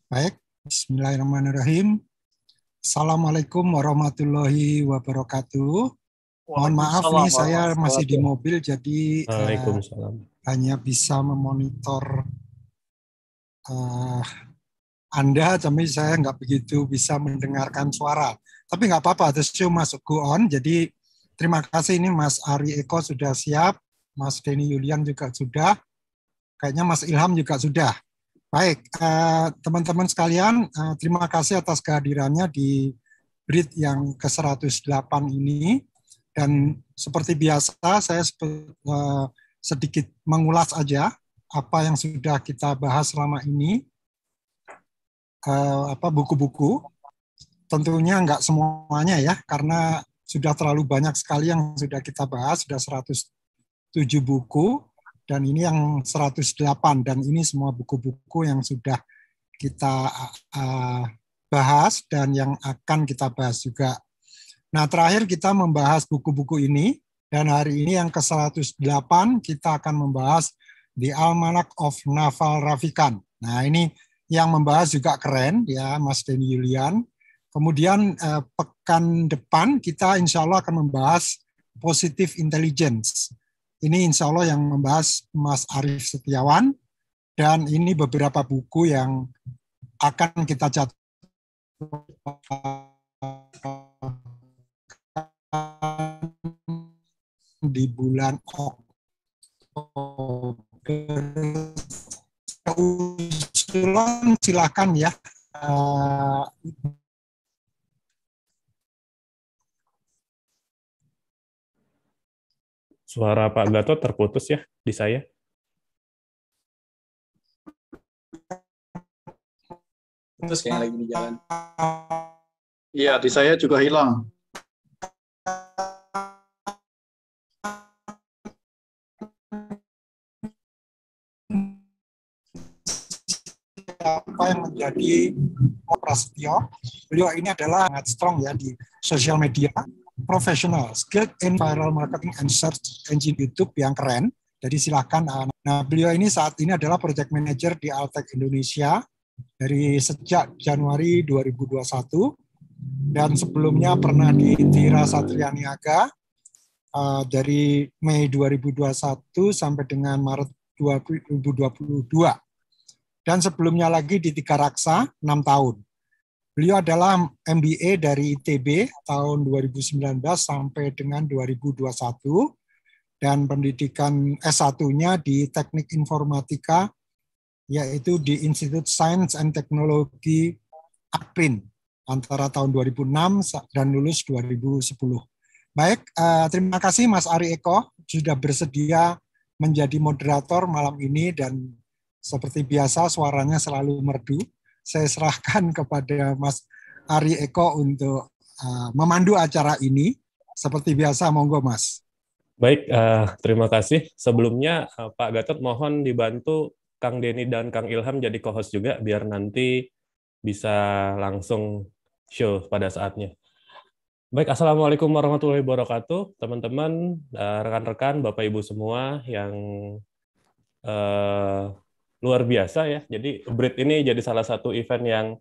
Baik, Bismillahirrahmanirrahim. Assalamualaikum warahmatullahi wabarakatuh. Mohon maaf Waalaikumsalam nih, saya warahmatullahi masih di wabarakatuh. mobil, jadi Waalaikumsalam. hanya bisa memonitor uh, Anda, tapi saya nggak begitu bisa mendengarkan suara. Tapi nggak apa-apa, the show must go on. Jadi terima kasih ini Mas Ari Eko sudah siap, Mas Denny Yulian juga sudah, kayaknya Mas Ilham juga sudah. Baik, teman-teman sekalian, terima kasih atas kehadirannya di BRIT yang ke-108 ini. Dan seperti biasa, saya sedikit mengulas aja apa yang sudah kita bahas selama ini, buku-buku. Tentunya nggak semuanya ya, karena sudah terlalu banyak sekali yang sudah kita bahas, sudah 107 buku, dan ini yang 108, dan ini semua buku-buku yang sudah kita bahas dan yang akan kita bahas juga. Nah, terakhir kita membahas buku-buku ini, dan hari ini yang ke-108 kita akan membahas The Almanac of Naval Ravikant. Nah, ini yang membahas juga keren ya, Mas Denny Yulian. Kemudian pekan depan kita insya Allah akan membahas Positive Intelligence. Ini insya Allah yang membahas Mas Arief Setiawan, dan ini beberapa buku yang akan kita catat di bulan Oktober. Usulan silakan ya. Suara Pak Gatot terputus ya di saya. Terus kayak lagi di jalan. Iya, di saya juga hilang. Apa yang menjadi Prasetyo. Beliau ini adalah sangat strong ya di sosial media, profesional, skilled in viral marketing and search engine YouTube yang keren. Jadi silakan. Nah, beliau ini saat ini adalah project manager di Altek Indonesia dari sejak Januari 2021, dan sebelumnya pernah di Tira Satria Niaga dari Mei 2021 sampai dengan Maret 2022. Dan sebelumnya lagi di Tiga Raksa 6 tahun. Beliau adalah MBA dari ITB tahun 2019 sampai dengan 2021, dan pendidikan S1-nya di Teknik Informatika, yaitu di Institut Science and Technology Akprin antara tahun 2006 dan lulus 2010. Baik, terima kasih Mas Ari Eko sudah bersedia menjadi moderator malam ini, dan seperti biasa suaranya selalu merdu. Saya serahkan kepada Mas Ari Eko untuk memandu acara ini. Seperti biasa, monggo Mas. Baik, terima kasih. Sebelumnya Pak Gatot mohon dibantu Kang Denny dan Kang Ilham jadi co-host juga, biar nanti bisa langsung show pada saatnya. Baik, Assalamualaikum warahmatullahi wabarakatuh, teman-teman, rekan-rekan, Bapak Ibu semua yang luar biasa ya. Jadi BRIT ini jadi salah satu event yang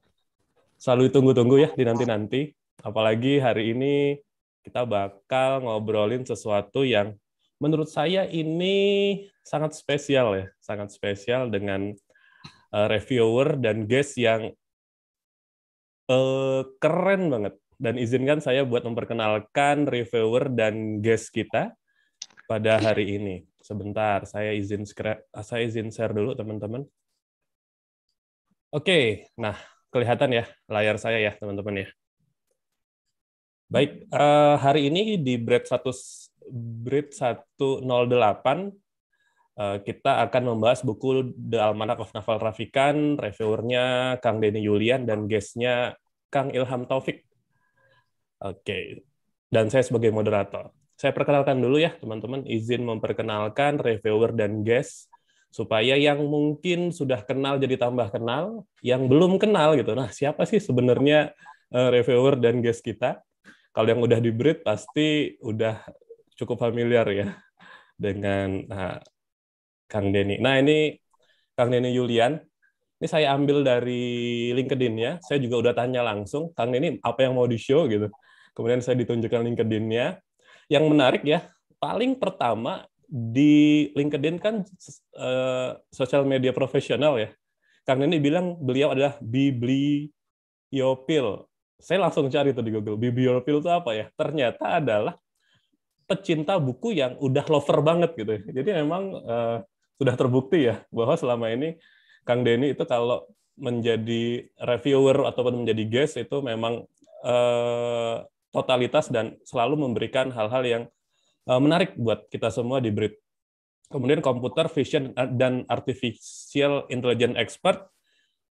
selalu ditunggu-tunggu ya di nanti-nanti. Apalagi hari ini kita bakal ngobrolin sesuatu yang menurut saya ini sangat spesial ya, sangat spesial dengan reviewer dan guest yang keren banget. Dan izinkan saya buat memperkenalkan reviewer dan guest kita pada hari ini. Sebentar, saya izin share dulu teman-teman. Oke, nah kelihatan ya layar saya ya teman-teman ya. Baik, hari ini di BRIT 108 kita akan membahas buku The Almanac of Naval Ravikant, reviewernya Kang Denny Yulian dan guest-nya Kang Ilham Taufik. Oke, dan saya sebagai moderator. Saya perkenalkan dulu ya teman-teman, izin memperkenalkan reviewer dan guest supaya yang mungkin sudah kenal jadi tambah kenal, yang belum kenal gitu. Nah, siapa sih sebenarnya reviewer dan guest kita? Kalau yang udah di BRIT pasti udah cukup familiar ya dengan Kang Denny. Nah, ini Kang Denny Yulian. Ini saya ambil dari LinkedIn-nya. Saya juga udah tanya langsung, Kang Denny apa yang mau di-show gitu. Kemudian saya ditunjukkan LinkedIn-nya. Yang menarik ya, paling pertama di LinkedIn kan sosial media profesional ya. Kang Denny bilang beliau adalah bibliopil. Saya langsung cari tuh di Google, bibliopil itu apa ya? Ternyata adalah pecinta buku yang udah lover banget gitu. Jadi memang sudah terbukti ya bahwa selama ini Kang Denny itu kalau menjadi reviewer ataupun menjadi guest itu memang totalitas dan selalu memberikan hal-hal yang menarik buat kita semua di Brit. Kemudian Computer Vision dan Artificial Intelligence Expert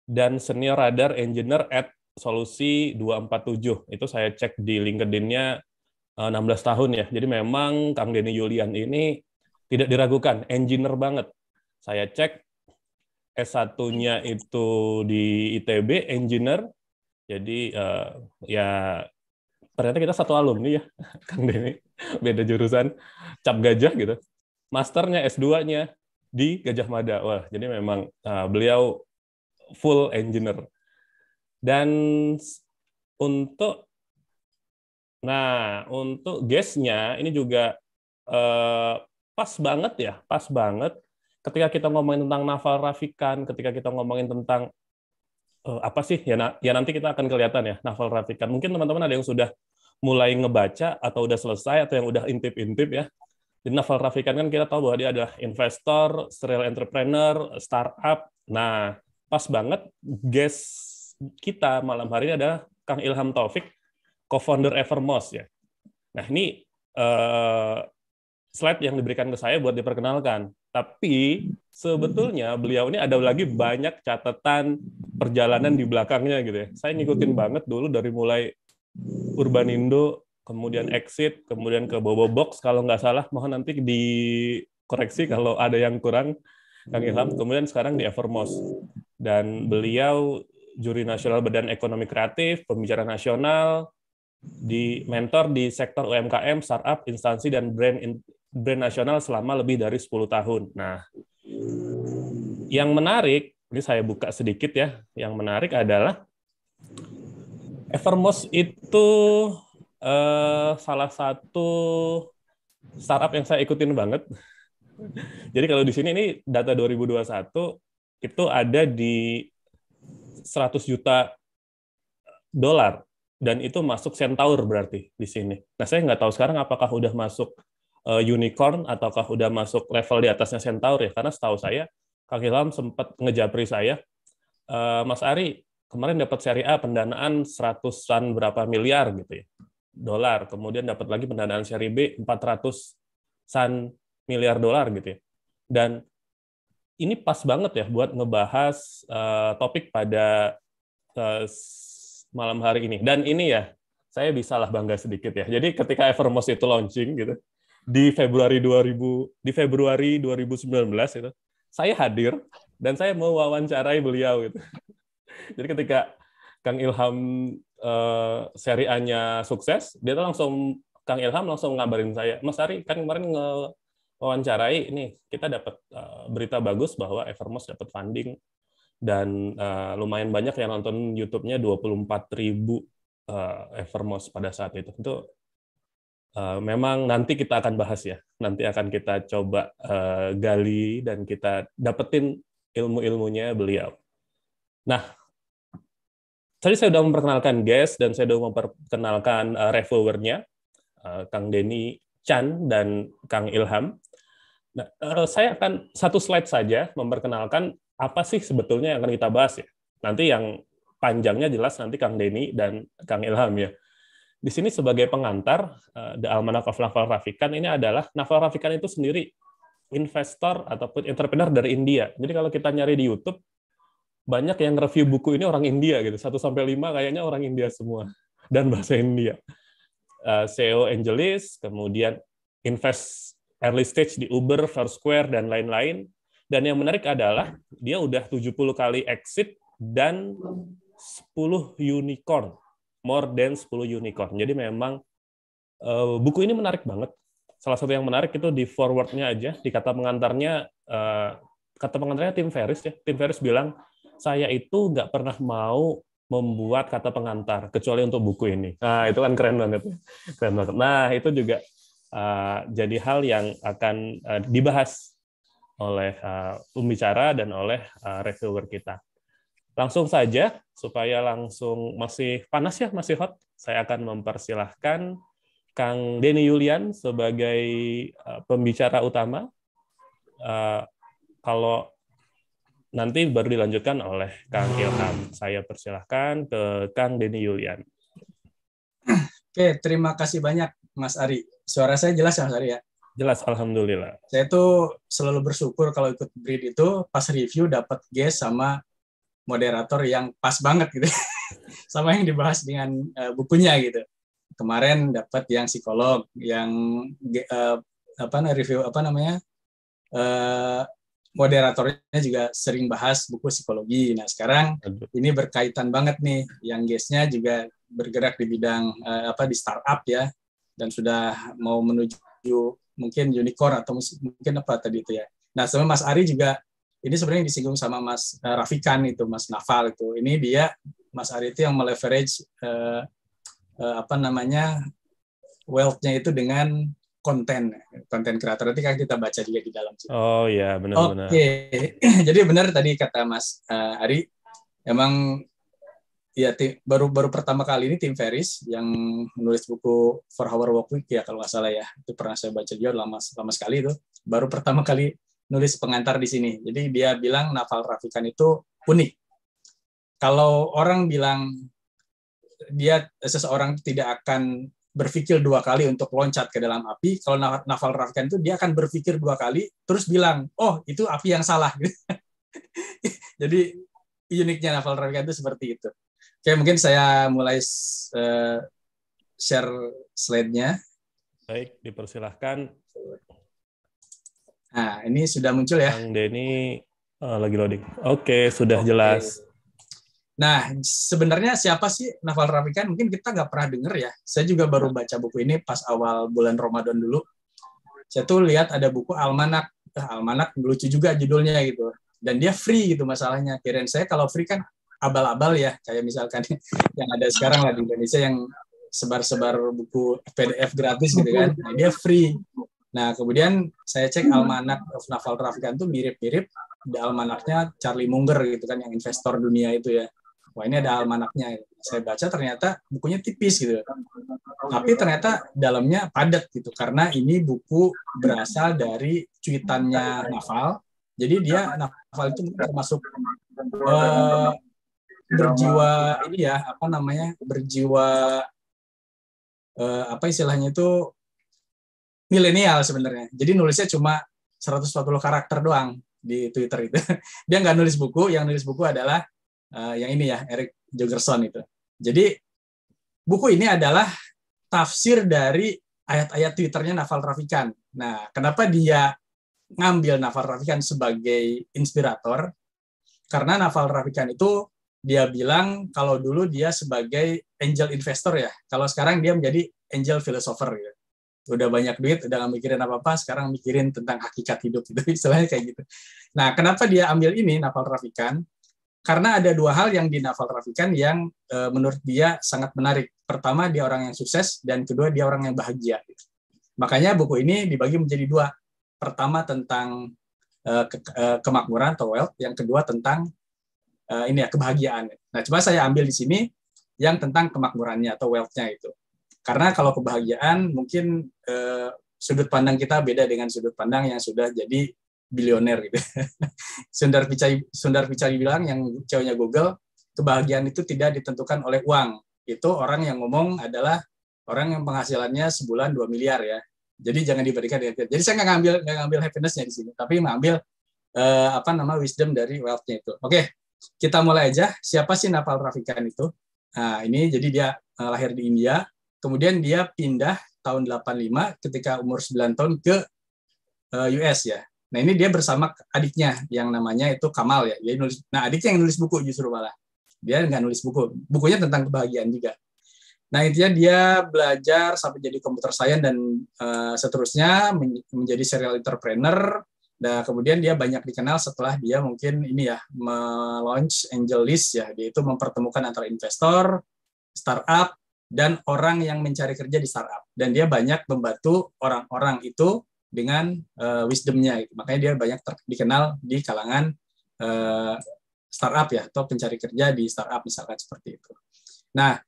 dan Senior Radar Engineer at Solusi 247. Itu saya cek di LinkedIn-nya 16 tahun ya. Jadi memang Kang Denny Yulian ini tidak diragukan, engineer banget. Saya cek S1-nya itu di ITB, engineer. Jadi ya ternyata kita satu alumni ya, Kang Denny. Beda jurusan, cap gajah gitu. Masternya, S2-nya di Gajah Mada. Wah, jadi memang beliau full engineer. Dan untuk guest-nya ini juga pas banget ya, pas banget ketika kita ngomongin tentang Naval Ravikant, ketika kita ngomongin tentang apa sih ya nanti kita akan kelihatan ya Naval Ravikant. Mungkin teman-teman ada yang sudah mulai ngebaca atau udah selesai atau yang udah intip-intip ya. Jadi Naval Ravikant kan kita tahu bahwa dia adalah investor, serial entrepreneur, startup. Nah, pas banget guest kita malam hari ini adalah Kang Ilham Taufik, co-founder Evermost ya. Nah, ini slide yang diberikan ke saya buat diperkenalkan. Tapi sebetulnya beliau ini ada lagi banyak catatan perjalanan di belakangnya gitu ya. Saya ngikutin banget dulu dari mulai Urbanindo, kemudian Exit, kemudian ke Bobo Box kalau nggak salah. Mohon nanti dikoreksi kalau ada yang kurang, Kang Ilham. Kemudian sekarang di Evermost. Dan beliau juri nasional Badan Ekonomi Kreatif, pembicara nasional, di mentor di sektor UMKM, startup, instansi, dan brand nasional selama lebih dari 10 tahun. Nah, yang menarik, ini saya buka sedikit ya, yang menarik adalah Evermost itu salah satu startup yang saya ikutin banget. Jadi kalau di sini ini data 2021 itu ada di 100 juta dolar. Dan itu masuk Centaur berarti di sini. Nah, saya nggak tahu sekarang apakah udah masuk unicorn ataukah udah masuk level di atasnya Centaur ya. Karena setahu saya, Kang Ilham sempat ngejapri saya, Mas Ari, kemarin dapat seri A pendanaan 100-an berapa miliar gitu ya, dolar. Kemudian dapat lagi pendanaan seri B 400-an miliar dolar gitu ya. Dan ini pas banget ya buat ngebahas topik pada malam hari ini. Dan ini ya, saya bisalah bangga sedikit ya. Jadi ketika Evermost itu launching gitu, di Februari 2019 itu, saya hadir dan saya mau wawancarai beliau gitu. Jadi ketika Kang Ilham seri A-nya sukses, Kang Ilham langsung ngabarin saya, Mas Ari kan kemarin wawancarai ini kita dapat berita bagus bahwa Evermost dapat funding dan lumayan banyak yang nonton YouTube-nya 24.000 Evermost pada saat itu. Itu memang nanti kita akan bahas ya. Nanti akan kita coba gali dan kita dapetin ilmu-ilmunya beliau. Nah, tadi saya sudah memperkenalkan guest dan saya sudah memperkenalkan reviewer-nya, Kang Denny Chan dan Kang Ilham. Nah, saya akan satu slide saja memperkenalkan apa sih sebetulnya yang akan kita bahas ya. Nanti yang panjangnya jelas nanti Kang Denny dan Kang Ilham ya. Di sini sebagai pengantar, The Almanack of Naval Ravikant ini adalah, Naval Ravikant itu sendiri investor ataupun entrepreneur dari India. Jadi kalau kita nyari di YouTube, banyak yang review buku ini orang India gitu. 1-5 kayaknya orang India semua. Dan bahasa India. CEO Angelis, kemudian invest early stage di Uber, Foursquare, dan lain-lain. Dan yang menarik adalah dia udah 70 kali exit dan 10 unicorn. More than 10 unicorn. Jadi memang buku ini menarik banget. Salah satu yang menarik itu di forward-nya aja, di kata pengantarnya Tim Ferriss ya. Tim Ferriss bilang, saya itu nggak pernah mau membuat kata pengantar kecuali untuk buku ini. Nah, itu kan keren banget. Keren banget. Nah, itu juga jadi hal yang akan dibahas oleh pembicara dan oleh reviewer kita. Langsung saja, supaya langsung masih panas ya, masih hot, saya akan mempersilahkan Kang Denny Yulian sebagai pembicara utama. Kalau nanti baru dilanjutkan oleh Kang Ilham. Saya persilahkan ke Kang Denny Yulian. Oke, terima kasih banyak Mas Ari. Suara saya jelas ya Mas Ari ya? Jelas, alhamdulillah. Saya tuh selalu bersyukur kalau ikut Breed itu pas review dapat guest sama moderator yang pas banget gitu. Sama yang dibahas dengan bukunya gitu. Kemarin dapat yang psikolog, yang review moderatornya juga sering bahas buku psikologi. Nah, sekarang ini berkaitan banget nih, yang guest-nya juga bergerak di bidang di startup ya, dan sudah mau menuju mungkin unicorn atau mungkin apa tadi itu ya. Nah, sama Mas Ari juga, ini sebenarnya disinggung sama Mas Rafikan itu, Mas Naval itu. Ini dia, Mas Ari itu yang meleverage wealth-nya itu dengan konten kreator. Nanti kan kita baca juga di dalam sini. Oh ya, benar-benar. Oke. Jadi benar tadi kata Mas Ari, emang ya baru pertama kali ini tim Ferris yang menulis buku 4 Hour Work Week ya kalau nggak salah ya. Itu pernah saya baca juga lama sekali itu. Baru pertama kali nulis pengantar di sini. Jadi dia bilang Naval Ravikant itu unik. Kalau orang bilang seseorang tidak akan berpikir 2 kali untuk loncat ke dalam api, kalau Naval Ravikant itu dia akan berpikir 2 kali, terus bilang, oh itu api yang salah. Jadi uniknya Naval Ravikant itu seperti itu. Oke, mungkin saya mulai share slide-nya. Baik, dipersilahkan. Nah, ini sudah muncul ya. Kang Denny lagi loading. Oke, sudah jelas. Nah, sebenarnya siapa sih Naval Ravikant? Mungkin kita nggak pernah dengar ya. Saya juga baru baca buku ini pas awal bulan Ramadan dulu. Saya tuh lihat ada buku Almanak. Almanak lucu juga judulnya gitu. Dan dia free gitu masalahnya. Kirain saya kalau free kan abal-abal ya. Kayak misalkan yang ada sekarang lah di Indonesia yang sebar-sebar buku PDF gratis gitu kan. Nah, dia free. Nah, kemudian saya cek Almanak of Naval Ravikant itu mirip-mirip di almanaknya Charlie Munger gitu kan, yang investor dunia itu ya. Wah, ini ada almanaknya. Saya baca ternyata bukunya tipis gitu. Tapi ternyata dalamnya padat gitu. Karena ini buku berasal dari cuitannya Naval. Jadi dia, Naval itu termasuk berjiwa ini ya, berjiwa istilahnya itu milenial sebenarnya. Jadi nulisnya cuma 140 karakter doang di Twitter itu. Dia nggak nulis buku, yang nulis buku adalah yang ini ya, Eric Jogerson itu. Jadi buku ini adalah tafsir dari ayat-ayat Twitternya Naval Ravikant. Nah, kenapa dia ngambil Naval Ravikant sebagai inspirator? Karena Naval Ravikant itu dia bilang kalau dulu dia sebagai angel investor ya. Kalau sekarang dia menjadi angel philosopher gitu. Udah banyak duit, udah nggak mikirin apa-apa, sekarang mikirin tentang hakikat hidup gitu, istilahnya kayak gitu. Nah, kenapa dia ambil ini Naval Ravikant? Karena ada 2 hal yang di Naval Ravikant yang menurut dia sangat menarik. Pertama, dia orang yang sukses, dan kedua, dia orang yang bahagia. Makanya buku ini dibagi menjadi 2. Pertama tentang kemakmuran atau wealth, yang kedua tentang kebahagiaan. Nah, coba saya ambil di sini yang tentang kemakmurannya atau wealth-nya itu. Karena kalau kebahagiaan mungkin sudut pandang kita beda dengan sudut pandang yang sudah jadi bilioner gitu. Sundar Pichai bilang, yang ceweknya Google, kebahagiaan itu tidak ditentukan oleh uang. Itu orang yang ngomong adalah orang yang penghasilannya sebulan 2 miliar ya. Jadi jangan diberikan dengan itu. Jadi saya nggak ngambil happiness-nya di sini, tapi mengambil wisdom dari wealth-nya itu. Oke, kita mulai aja. Siapa sih Naval Ravikant itu? Nah, ini jadi dia lahir di India. Kemudian dia pindah tahun 85 ketika umur 9 tahun ke US ya. Nah, ini dia bersama adiknya yang namanya itu Kamal ya. Dia nulis, nah, adiknya yang nulis buku justru malah. Dia nggak nulis buku. Bukunya tentang kebahagiaan juga. Nah, intinya dia belajar sampai jadi computer science dan seterusnya, menjadi serial entrepreneur, Dan kemudian dia banyak dikenal setelah dia mungkin ini ya me-launch Angel List ya, dia itu mempertemukan antara investor, startup, dan orang yang mencari kerja di startup. Dan dia banyak membantu orang-orang itu dengan wisdom-nya. Makanya dia banyak dikenal di kalangan startup ya, atau pencari kerja di startup misalkan seperti itu. Nah,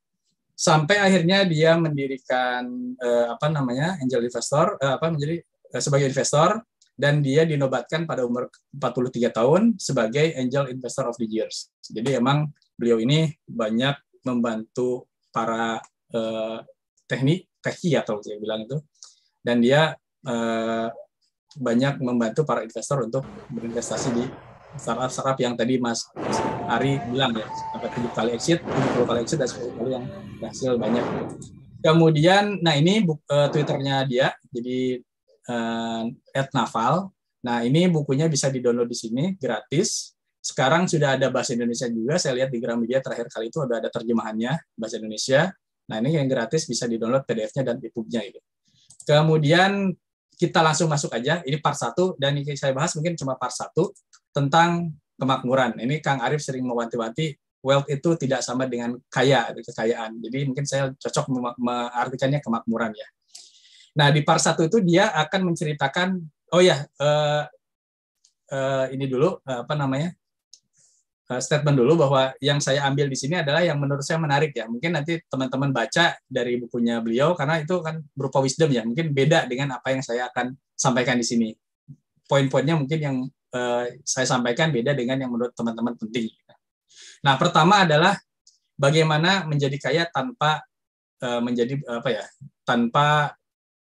sampai akhirnya dia mendirikan angel investor, menjadi sebagai investor, dan dia dinobatkan pada umur 43 tahun sebagai Angel Investor of the Years. Jadi emang beliau ini banyak membantu para teki atau saya bilang itu, dan dia banyak membantu para investor untuk berinvestasi di startup yang tadi Mas Ari bilang ya, sampai 7 kali exit, 70 kali exit, dan 10 kali yang berhasil banyak. Kemudian, nah ini Twitternya dia, jadi @naval. Nah, ini bukunya bisa di-download di sini gratis. Sekarang sudah ada bahasa Indonesia juga. Saya lihat di Gramedia terakhir kali itu ada terjemahannya bahasa Indonesia. Nah, ini yang gratis bisa di-download PDF-nya dan EPUB-nya itu. Kemudian kita langsung masuk aja. Ini part 1 dan ini saya bahas mungkin cuma part 1 tentang kemakmuran. Ini Kang Arief sering mewanti-wanti wealth itu tidak sama dengan kaya, kekayaan. Jadi mungkin saya cocok mengartikannya kemakmuran ya. Nah, di part 1 itu dia akan menceritakan, ini dulu, statement dulu bahwa yang saya ambil di sini adalah yang menurut saya menarik ya. Mungkin nanti teman-teman baca dari bukunya beliau, karena itu kan berupa wisdom ya, mungkin beda dengan apa yang saya akan sampaikan di sini. Poin-poinnya mungkin yang saya sampaikan beda dengan yang menurut teman-teman penting. Nah, pertama adalah bagaimana menjadi kaya tanpa tanpa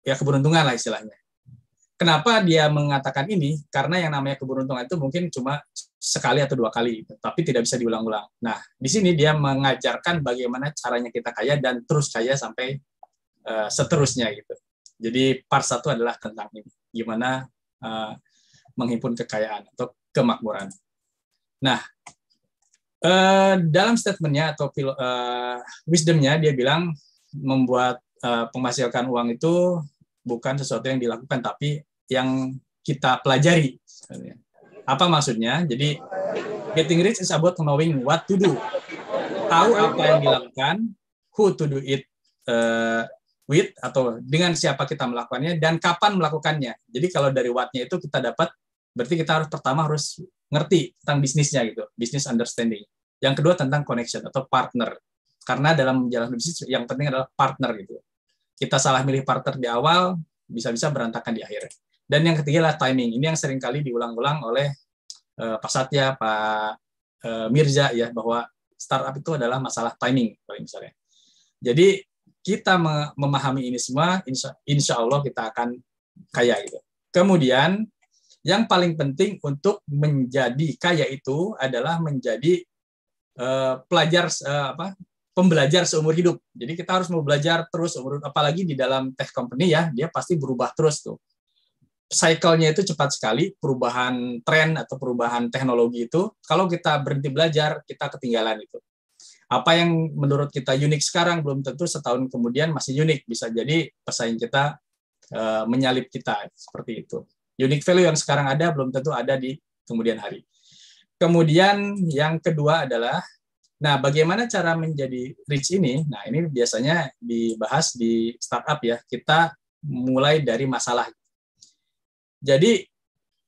keberuntungan lah istilahnya. Kenapa dia mengatakan ini? Karena yang namanya keberuntungan itu mungkin cuma sekali atau 2 kali, tapi tidak bisa diulang-ulang. Nah, di sini dia mengajarkan bagaimana caranya kita kaya dan terus kaya sampai seterusnya gitu. Jadi part 1 adalah tentang ini, gimana menghimpun kekayaan atau kemakmuran. Nah, dalam statementnya atau wisdomnya dia bilang membuat menghasilkan uang itu bukan sesuatu yang dilakukan, tapi yang kita pelajari. Apa maksudnya? Jadi, getting rich is about knowing what to do. Tahu apa yang dilakukan, who to do it with, atau dengan siapa kita melakukannya, dan kapan melakukannya. Jadi, kalau dari what-nya itu kita dapat, berarti kita pertama harus ngerti tentang bisnisnya, gitu, business understanding. Yang kedua tentang connection atau partner. Karena dalam jalan bisnis yang penting adalah partner, gitu. Kita salah milih partner di awal, bisa-bisa berantakan di akhir. Dan yang ketiga adalah timing. Ini yang seringkali diulang-ulang oleh Pak Satya, Pak Mirza, ya, bahwa startup itu adalah masalah timing, misalnya. Jadi kita memahami ini semua, insya Allah kita akan kaya. Gitu. Kemudian yang paling penting untuk menjadi kaya itu adalah menjadi pembelajar seumur hidup. Jadi kita harus mau belajar terus, apalagi di dalam tech company ya, dia pasti berubah terus tuh. Cycle-nya itu cepat sekali, perubahan tren atau perubahan teknologi itu, kalau kita berhenti belajar, kita ketinggalan itu. Apa yang menurut kita unik sekarang, belum tentu setahun kemudian masih unik. Bisa jadi pesaing kita menyalip kita, seperti itu. Unique value yang sekarang ada, belum tentu ada di kemudian hari. Kemudian yang kedua adalah, nah, bagaimana cara menjadi rich ini? Nah, ini biasanya dibahas di startup ya. Kita mulai dari masalah. Jadi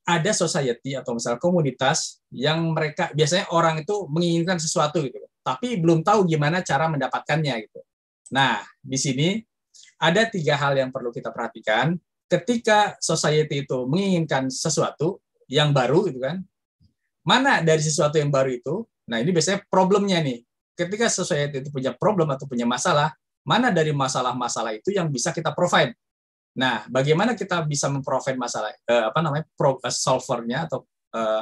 ada society atau misalnya komunitas yang mereka biasanya orang itu menginginkan sesuatu gitu, tapi belum tahu gimana cara mendapatkannya gitu. Nah, di sini ada 3 hal yang perlu kita perhatikan. Ketika society itu menginginkan sesuatu yang baru gitu kan, mana dari sesuatu yang baru itu? Nah, ini biasanya problemnya nih. Ketika society itu punya problem atau punya masalah, mana dari masalah-masalah itu yang bisa kita provide? Nah, bagaimana kita bisa memprovide masalah, solvernya atau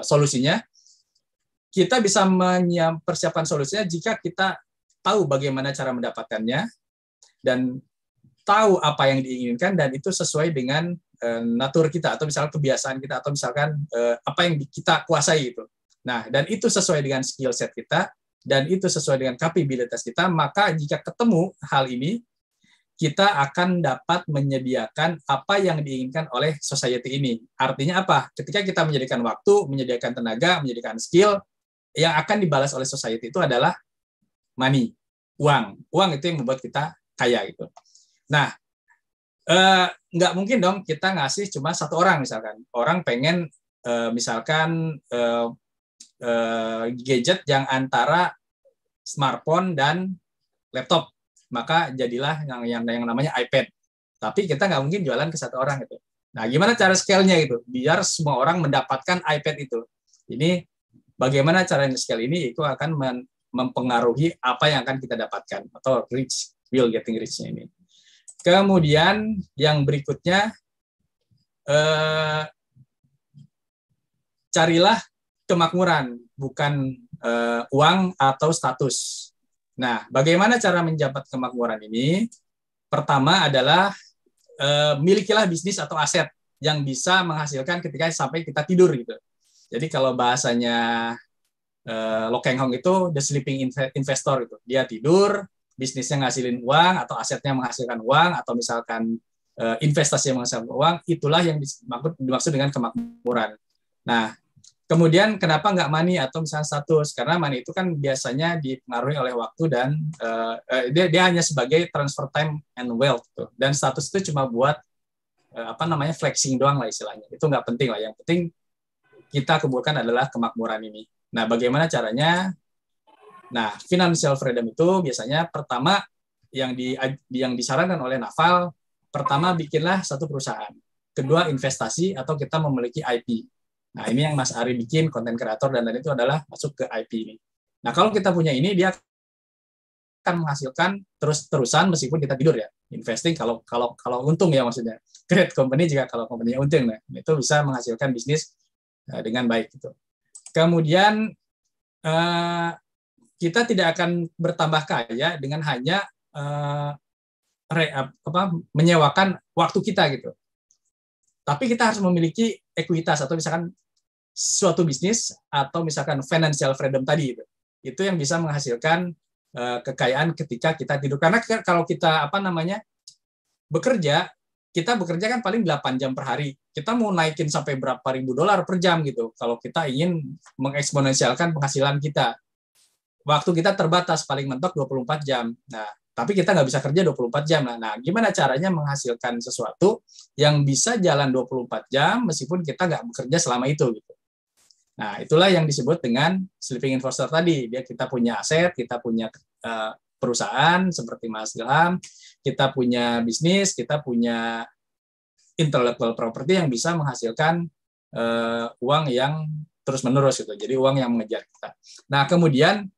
solusinya? Kita bisa mempersiapkan solusinya jika kita tahu bagaimana cara mendapatkannya dan tahu apa yang diinginkan, dan itu sesuai dengan natur kita atau misalnya kebiasaan kita atau misalkan apa yang kita kuasai itu. Nah, dan itu sesuai dengan skill set kita dan itu sesuai dengan kapabilitas kita, maka jika ketemu hal ini, kita akan dapat menyediakan apa yang diinginkan oleh society ini. Artinya apa? Ketika kita menyediakan waktu, menyediakan tenaga, menyediakan skill, yang akan dibalas oleh society itu adalah money, uang. Uang itu yang membuat kita kaya gitu. Nah, nggak mungkin dong kita ngasih cuma satu orang misalkan. Orang pengen misalkan gadget yang antara smartphone dan laptop, maka jadilah yang namanya iPad. Tapi kita nggak mungkin jualan ke satu orang itu. Nah, gimana cara scale-nya itu? Biar semua orang mendapatkan iPad itu. Ini bagaimana caranya scale ini? Itu akan mempengaruhi apa yang akan kita dapatkan atau will getting rich-nya ini. Kemudian yang berikutnya, carilah kemakmuran, bukan uang atau status. Nah, bagaimana cara mendapat kemakmuran ini? Pertama adalah milikilah bisnis atau aset yang bisa menghasilkan ketika sampai kita tidur gitu. Jadi kalau bahasanya Lo Keng Hong itu the sleeping investor itu. Dia tidur, bisnisnya ngasilin uang atau asetnya menghasilkan uang atau misalkan investasi yang menghasilkan uang, itulah yang dimaksud dengan kemakmuran. Nah, kemudian kenapa nggak money atau misalnya status? Karena money itu kan biasanya dipengaruhi oleh waktu dan dia hanya sebagai transfer time and wealth tuh. Dan status itu cuma buat flexing doang lah istilahnya. Itu nggak penting lah. Yang penting kita kumpulkan adalah kemakmuran ini. Nah, bagaimana caranya? Nah, financial freedom itu biasanya pertama yang disarankan oleh Naval, pertama bikinlah satu perusahaan. Kedua investasi atau kita memiliki IP. Nah, ini yang Mas Ari bikin, konten kreator dan lain itu adalah masuk ke IP ini. Nah, kalau kita punya ini, dia akan menghasilkan terus-terusan meskipun kita tidur ya. Investing kalau untung ya maksudnya. Create company juga kalau company-nya untung, nah, itu bisa menghasilkan bisnis dengan baik gitu. Kemudian kita tidak akan bertambah kaya dengan hanya menyewakan waktu kita gitu. Tapi kita harus memiliki ekuitas atau misalkan suatu bisnis atau misalkan financial freedom tadi itu. Itu yang bisa menghasilkan kekayaan ketika kita tidur. Karena kalau kita bekerja, kita bekerja kan paling 8 jam per hari. Kita mau naikin sampai berapa ribu dolar per jam gitu. Kalau kita ingin mengeksponensialkan penghasilan kita. Waktu kita terbatas, paling mentok 24 jam. Nah, tapi kita nggak bisa kerja 24 jam. Nah, gimana caranya menghasilkan sesuatu yang bisa jalan 24 jam meskipun kita nggak bekerja selama itu gitu. Nah, itulah yang disebut dengan sleeping investor tadi. Kita punya aset, kita punya perusahaan seperti Mas Ilham, kita punya bisnis, kita punya intellectual property yang bisa menghasilkan uang yang terus-menerus gitu. Jadi uang yang mengejar kita. Nah, kemudian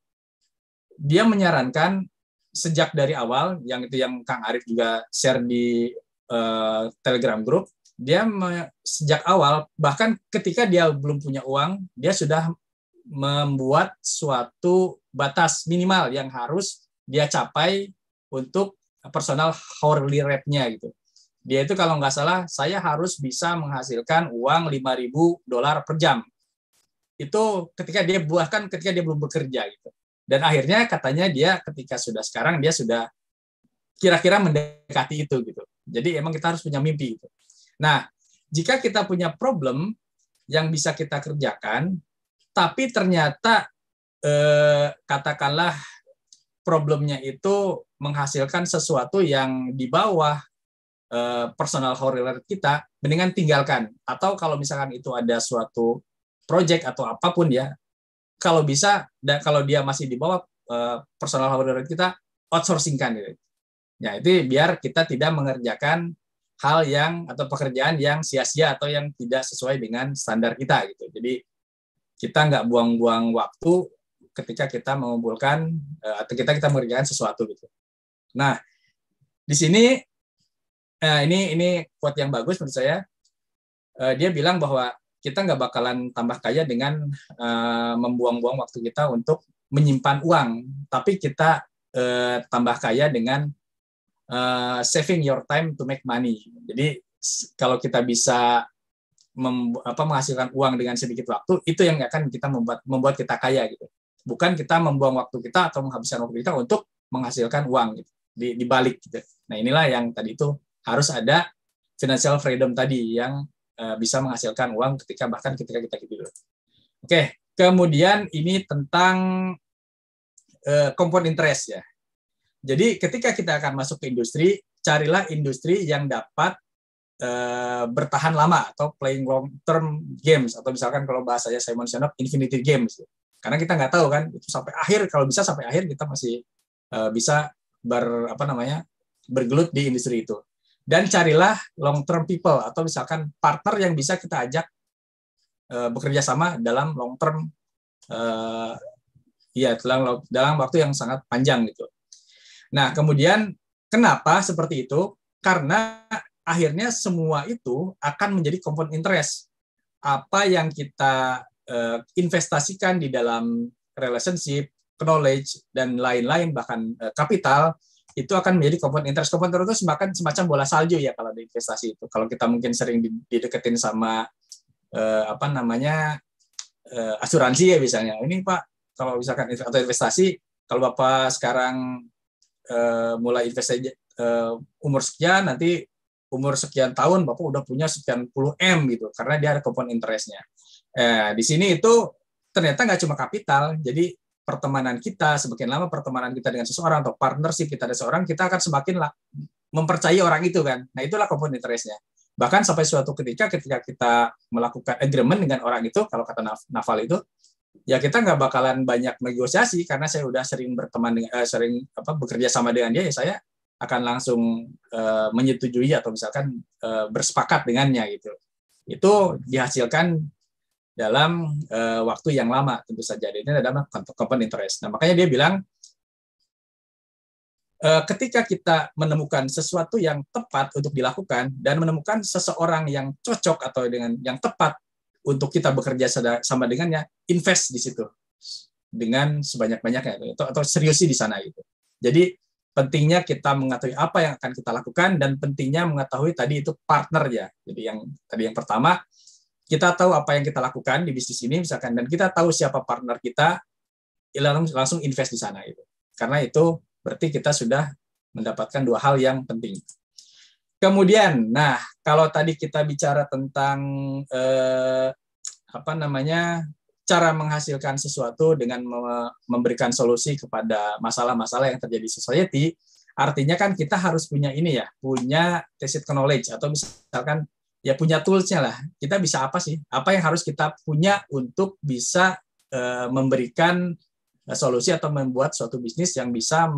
dia menyarankan sejak dari awal, yang itu yang Kang Arif juga share di Telegram group, dia sejak awal, bahkan ketika dia belum punya uang, dia sudah membuat suatu batas minimal yang harus dia capai untuk personal hourly rate-nya gitu. Dia itu kalau nggak salah, saya harus bisa menghasilkan uang $5.000 per jam. Itu ketika dia belum bekerja gitu. Dan akhirnya katanya dia ketika sekarang dia sudah kira-kira mendekati itu gitu. Jadi emang kita harus punya mimpi gitu. Nah, jika kita punya problem yang bisa kita kerjakan, tapi ternyata katakanlah problemnya itu menghasilkan sesuatu yang di bawah personal hourly rate kita, mendingan tinggalkan. Atau kalau misalkan itu ada suatu project atau apapun ya, kalau bisa, dan kalau dia masih di bawah personal hourly rate kita, outsourcing-kan gitu. Ya, itu biar kita tidak mengerjakan hal yang atau pekerjaan yang sia-sia atau yang tidak sesuai dengan standar kita gitu. Jadi kita nggak buang-buang waktu ketika kita mengumpulkan atau kita mengerjakan sesuatu gitu. Nah, di sini ini quote yang bagus menurut saya. Dia bilang bahwa kita nggak bakalan tambah kaya dengan membuang-buang waktu kita untuk menyimpan uang, tapi kita tambah kaya dengan saving your time to make money. Jadi kalau kita bisa menghasilkan uang dengan sedikit waktu, itu yang akan kita membuat kita kaya gitu. Bukan kita membuang waktu kita atau menghabiskan waktu kita untuk menghasilkan uang gitu. Dibalik gitu. Nah, inilah yang tadi itu harus ada financial freedom tadi yang bisa menghasilkan uang bahkan ketika kita tidur. Oke, kemudian ini tentang compound interest ya. Jadi ketika kita akan masuk ke industri, carilah industri yang dapat bertahan lama atau playing long term games, atau misalkan kalau bahasanya Simon Sinek infinity games. Karena kita nggak tahu kan itu sampai akhir, kalau bisa sampai akhir kita masih bisa bergelut di industri itu. Dan carilah long term people atau misalkan partner yang bisa kita ajak bekerja sama dalam long term dalam waktu yang sangat panjang gitu. Nah, kemudian kenapa seperti itu? Karena akhirnya semua itu akan menjadi compound interest. Apa yang kita investasikan di dalam relationship, knowledge, dan lain-lain, bahkan kapital, itu akan menjadi compound interest. Compound interest itu semacam bola salju ya kalau di investasi itu. Kalau kita mungkin sering dideketin sama asuransi ya misalnya. Ini Pak, kalau misalkan atau investasi, kalau Bapak sekarang mulai investasi umur sekian, nanti umur sekian tahun Bapak udah punya sekian puluh M gitu, karena dia ada compound interest-nya. Di sini itu ternyata nggak cuma kapital, jadi pertemanan kita, semakin lama pertemanan kita dengan seseorang atau partnership kita dengan seseorang, kita akan semakin mempercayai orang itu kan. Nah, itulah compound interest-nya. Bahkan sampai suatu ketika kita melakukan agreement dengan orang itu, kalau kata Naval itu, ya kita nggak bakalan banyak negosiasi karena saya udah sering berteman dengan bekerja sama dengan dia, ya saya akan langsung menyetujui atau misalkan bersepakat dengannya gitu. Itu dihasilkan dalam waktu yang lama tentu saja. Ini adalah compound interest. Nah, makanya dia bilang ketika kita menemukan sesuatu yang tepat untuk dilakukan dan menemukan seseorang yang cocok atau dengan yang tepat untuk kita bekerja sama dengannya, invest di situ dengan sebanyak-banyaknya atau seriusi di sana gitu. Jadi pentingnya kita mengetahui apa yang akan kita lakukan dan pentingnya mengetahui tadi itu partner ya. Jadi yang pertama, kita tahu apa yang kita lakukan di bisnis ini misalkan, dan kita tahu siapa partner kita, langsung invest di sana itu. Karena itu berarti kita sudah mendapatkan dua hal yang penting. Kemudian, nah kalau tadi kita bicara tentang cara menghasilkan sesuatu dengan memberikan solusi kepada masalah-masalah yang terjadi di society, artinya kan kita harus punya ini ya, punya tacit knowledge atau misalkan ya punya tools-nya lah. Kita bisa apa sih? Apa yang harus kita punya untuk bisa memberikan solusi atau membuat suatu bisnis yang bisa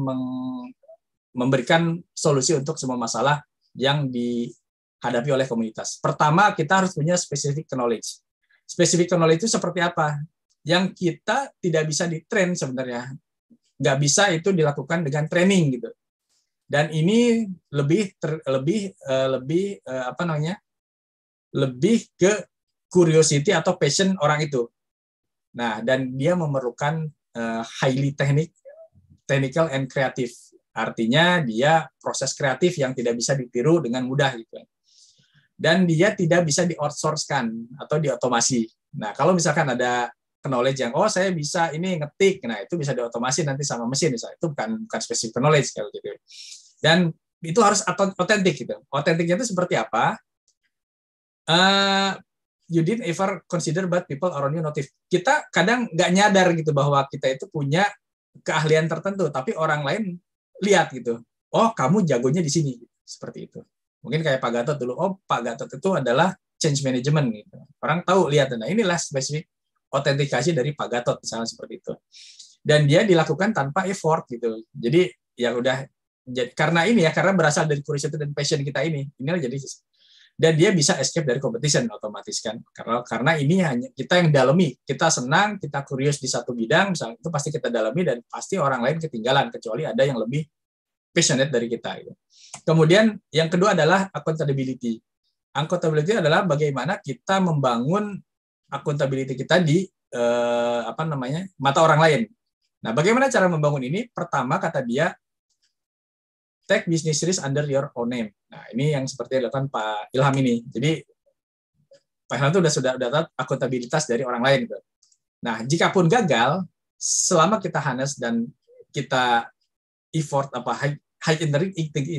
memberikan solusi untuk semua masalah yang dihadapi oleh komunitas. Pertama, kita harus punya specific knowledge. Specific knowledge itu seperti apa? Yang kita tidak bisa di-train sebenarnya. Nggak bisa itu dilakukan dengan training gitu. Dan ini lebih ke curiosity atau passion orang itu. Nah, dan dia memerlukan highly technical and creative. Artinya dia proses kreatif yang tidak bisa ditiru dengan mudah gitu. Dan dia tidak bisa di-outsource-kan atau diotomasi. Nah, kalau misalkan ada knowledge yang saya bisa ini ngetik, nah itu bisa diotomasi nanti sama mesin misalnya. Itu bukan specific knowledge kalau gitu. Dan itu harus otentik gitu. Otentiknya itu seperti apa? You didn't ever consider but people around you notice. Kita kadang nggak nyadar gitu bahwa kita itu punya keahlian tertentu, tapi orang lain lihat gitu. Oh, kamu jagonya di sini. Seperti itu. Mungkin kayak Pak Gatot dulu. Oh, Pak Gatot itu adalah change management gitu. Orang tahu, lihat. Nah, inilah spesifik autentikasi dari Pak Gatot misalnya seperti itu. Dan dia dilakukan tanpa effort gitu. Jadi ya udah karena ini ya, karena berasal dari curiosity dan passion kita ini. Inilah jadi, dan dia bisa escape dari competition otomatis kan. Karena ini hanya kita yang dalami. Kita senang, kita curious di satu bidang, misalnya itu pasti kita dalami dan pasti orang lain ketinggalan kecuali ada yang lebih passionate dari kita gitu. Kemudian yang kedua adalah accountability. Accountability adalah bagaimana kita membangun accountability kita di mata orang lain. Nah, bagaimana cara membangun ini? Pertama kata dia, take business risk under your own name. Nah, ini yang seperti yang dilakukan Pak Ilham ini. Jadi Pak Ilham itu sudah dapat akuntabilitas dari orang lain gitu. Nah, jika pun gagal, selama kita honest dan kita effort high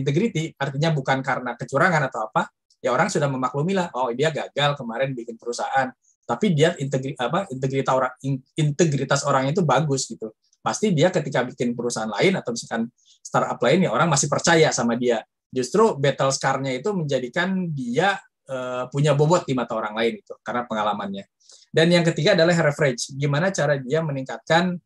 integrity artinya bukan karena kecurangan atau apa, ya orang sudah memaklumi lah, oh dia gagal kemarin bikin perusahaan, tapi dia integritas orang itu bagus gitu. Pasti dia ketika bikin perusahaan lain atau misalkan startup lain, ya orang masih percaya sama dia. Justru battle scar-nya itu menjadikan dia punya bobot di mata orang lain itu karena pengalamannya. Dan yang ketiga adalah leverage. Gimana cara dia meningkatkan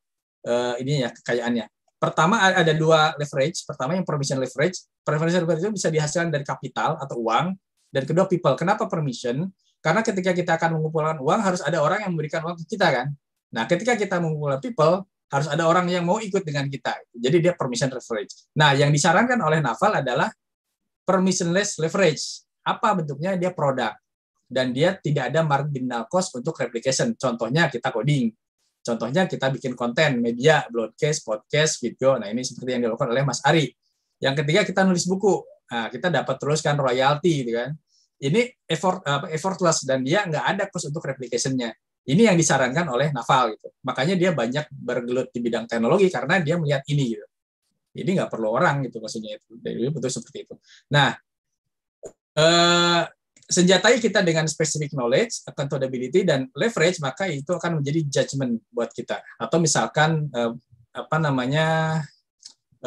ini ya kekayaannya. Pertama ada dua leverage. Pertama yang permission leverage. Permission leverage itu bisa dihasilkan dari kapital atau uang. Dan kedua people. Kenapa permission? Karena ketika kita akan mengumpulkan uang harus ada orang yang memberikan uang ke kita kan. Nah ketika kita mengumpulkan people harus ada orang yang mau ikut dengan kita. Jadi dia permission leverage. Nah yang disarankan oleh Naval adalah permissionless leverage. Apa bentuknya? Dia produk. Dan dia tidak ada marginal cost untuk replication. Contohnya kita coding. Contohnya kita bikin konten, media, broadcast, podcast, video. Nah ini seperti yang dilakukan oleh Mas Ari. Yang ketiga kita nulis buku. Nah, kita dapat terus kan royalti, gitu kan. Ini effortless dan dia nggak ada cost untuk replication-nya. Ini yang disarankan oleh Naval gitu. Makanya dia banyak bergelut di bidang teknologi karena dia melihat ini gitu. Ini nggak perlu orang gitu maksudnya itu. Jadi betul seperti itu. Nah, senjatai kita dengan specific knowledge, accountability, dan leverage, maka itu akan menjadi judgment buat kita. Atau misalkan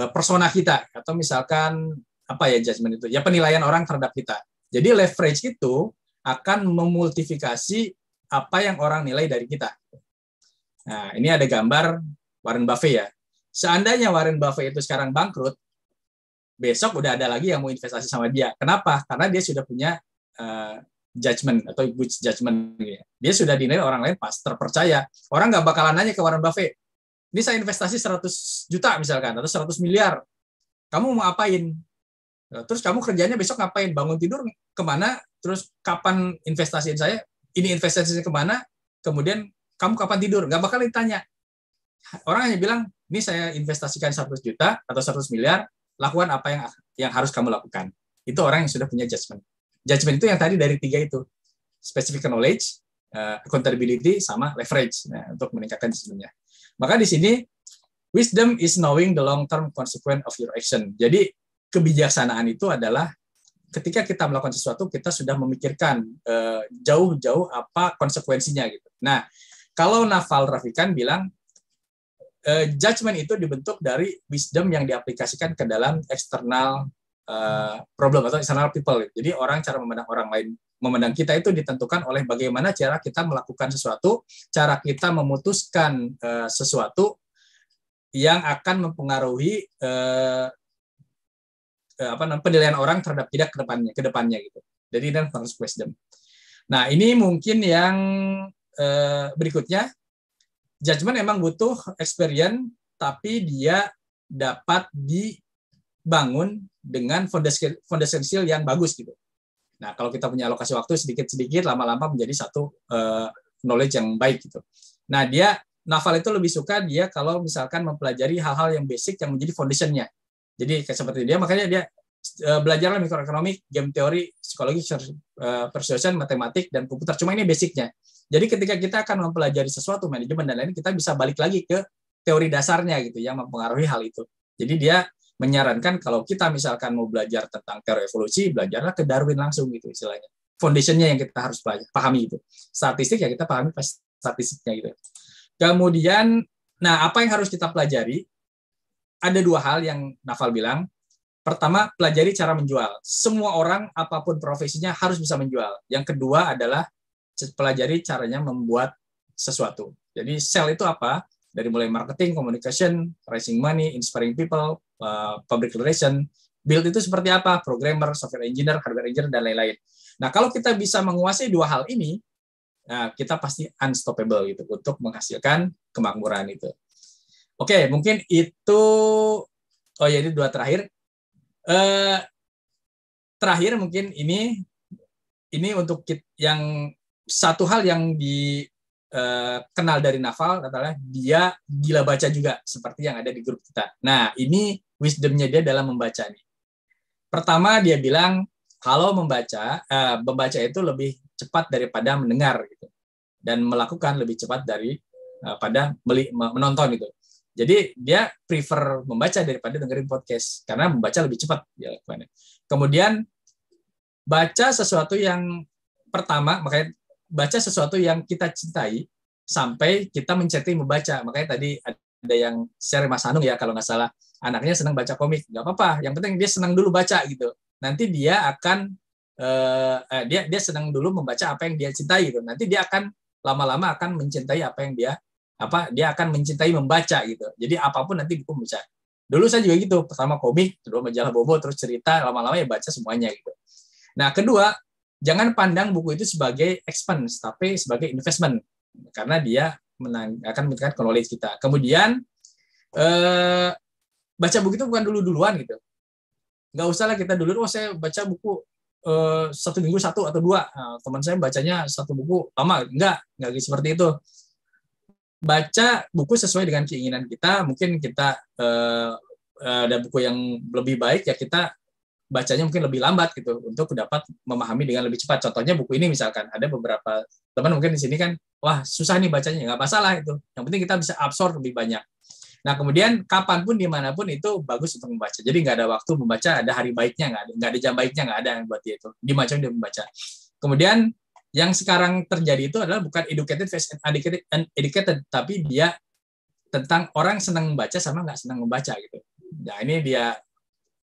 persona kita, atau misalkan apa ya judgment itu? Ya penilaian orang terhadap kita. Jadi leverage itu akan memultifikasi apa yang orang nilai dari kita. Nah, ini ada gambar Warren Buffett ya. Seandainya Warren Buffett itu sekarang bangkrut, besok udah ada lagi yang mau investasi sama dia. Kenapa? Karena dia sudah punya judgment atau good judgment. Dia sudah dinilai orang lain pas terpercaya. Orang nggak bakalan nanya ke Warren Buffett, ini saya investasi 100 juta misalkan, atau 100 miliar. Kamu mau apain? Terus kamu kerjanya besok ngapain? Bangun tidur kemana? Terus kapan investasiin saya? Ini investasinya kemana? Kemudian kamu kapan tidur? Nggak bakal ditanya. Orang hanya bilang, ini saya investasikan 100 juta atau 100 miliar, lakukan apa yang harus kamu lakukan. Itu orang yang sudah punya judgment. Judgment itu yang tadi dari 3 itu. Specific knowledge, accountability, sama leverage. Nah, untuk meningkatkan judgment-nya. Maka di sini, wisdom is knowing the long-term consequence of your action. Jadi, kebijaksanaan itu adalah ketika kita melakukan sesuatu, kita sudah memikirkan jauh-jauh apa konsekuensinya. Gitu. Nah, kalau Naval Ravikant bilang, judgment itu dibentuk dari wisdom yang diaplikasikan ke dalam external problem atau external people. Jadi cara memandang orang lain, memandang kita itu ditentukan oleh bagaimana cara kita melakukan sesuatu, cara kita memutuskan sesuatu yang akan mempengaruhi penilaian orang terhadap kita ke depannya gitu. Jadi ini adalah wisdom. Nah, ini mungkin yang berikutnya. Judgment emang butuh experience, tapi dia dapat dibangun dengan foundation skill yang bagus gitu. Nah, kalau kita punya alokasi waktu sedikit-sedikit, lama-lama menjadi satu knowledge yang baik gitu. Nah, Naval itu lebih suka dia kalau misalkan mempelajari hal-hal yang basic yang menjadi foundation-nya. Jadi seperti dia, makanya dia belajarlah mikroekonomik, game teori, psikologi, persuasion, matematik, dan komputer. Cuma ini basicnya. Jadi ketika kita akan mempelajari sesuatu, manajemen dan lain, kita bisa balik lagi ke teori dasarnya gitu yang mempengaruhi hal itu. Jadi dia menyarankan kalau kita misalkan mau belajar tentang teori evolusi, belajarlah ke Darwin langsung gitu istilahnya. Foundation-nya yang kita harus pahami itu. Statistik ya kita pahami statistiknya gitu. Kemudian, nah apa yang harus kita pelajari? Ada 2 hal yang Naval bilang. Pertama, pelajari cara menjual. Semua orang apapun profesinya harus bisa menjual. Yang kedua adalah pelajari caranya membuat sesuatu. Jadi sell itu apa? Dari mulai marketing, communication, raising money, inspiring people, public relation, build itu seperti apa? Programmer, software engineer, hardware engineer, dan lain-lain. Nah, kalau kita bisa menguasai 2 hal ini, nah, kita pasti unstoppable gitu untuk menghasilkan kemakmuran itu. Oke, mungkin itu. Oh ya, ini 2 terakhir. Terakhir mungkin ini untuk yang satu hal yang dikenal dari Naval adalah dia gila baca juga seperti yang ada di grup kita. Nah, ini wisdom-nya dia dalam membaca nih. Pertama dia bilang kalau membaca itu lebih cepat daripada mendengar gitu. Dan melakukan lebih cepat daripada menonton gitu. Jadi dia prefer membaca daripada dengerin podcast karena membaca lebih cepat dia lakukannya. Kemudian baca sesuatu yang pertama, makanya baca sesuatu yang kita cintai sampai kita mencintai membaca. Makanya tadi ada yang share Mas Anung ya, kalau nggak salah, anaknya senang baca komik, nggak apa-apa. Yang penting dia senang dulu baca gitu. Nanti dia akan dia senang dulu membaca apa yang dia cintai gitu. Nanti dia akan lama-lama akan mencintai apa yang dia akan mencintai membaca gitu. Jadi apapun nanti buku membaca. Dulu saya juga gitu, pertama komik, kedua majalah Bobo, terus cerita, lama-lama ya baca semuanya gitu. Nah, kedua, jangan pandang buku itu sebagai expense, tapi sebagai investment. Karena dia akan meningkatkan knowledge kita. Kemudian, baca buku itu bukan dulu-duluan gitu. Nggak usah lah kita dulu, saya baca buku 1 minggu 1 atau 2. Nah, teman saya bacanya 1 buku lama. Enggak seperti itu. Baca buku sesuai dengan keinginan kita. Mungkin kita ada buku yang lebih baik, ya kita bacanya mungkin lebih lambat gitu untuk dapat memahami dengan lebih cepat. Contohnya buku ini misalkan ada beberapa teman mungkin di sini kan, wah susah nih bacanya, nggak masalah itu. Yang penting kita bisa absorb lebih banyak. Nah kemudian kapanpun dimanapun itu bagus untuk membaca. Jadi nggak ada waktu membaca, ada hari baiknya, nggak ada jam baiknya, nggak ada yang buat dia itu. Dimana dia membaca. Kemudian yang sekarang terjadi itu adalah bukan educated versus uneducated, tapi dia tentang orang senang membaca sama nggak senang membaca gitu. Nah ini dia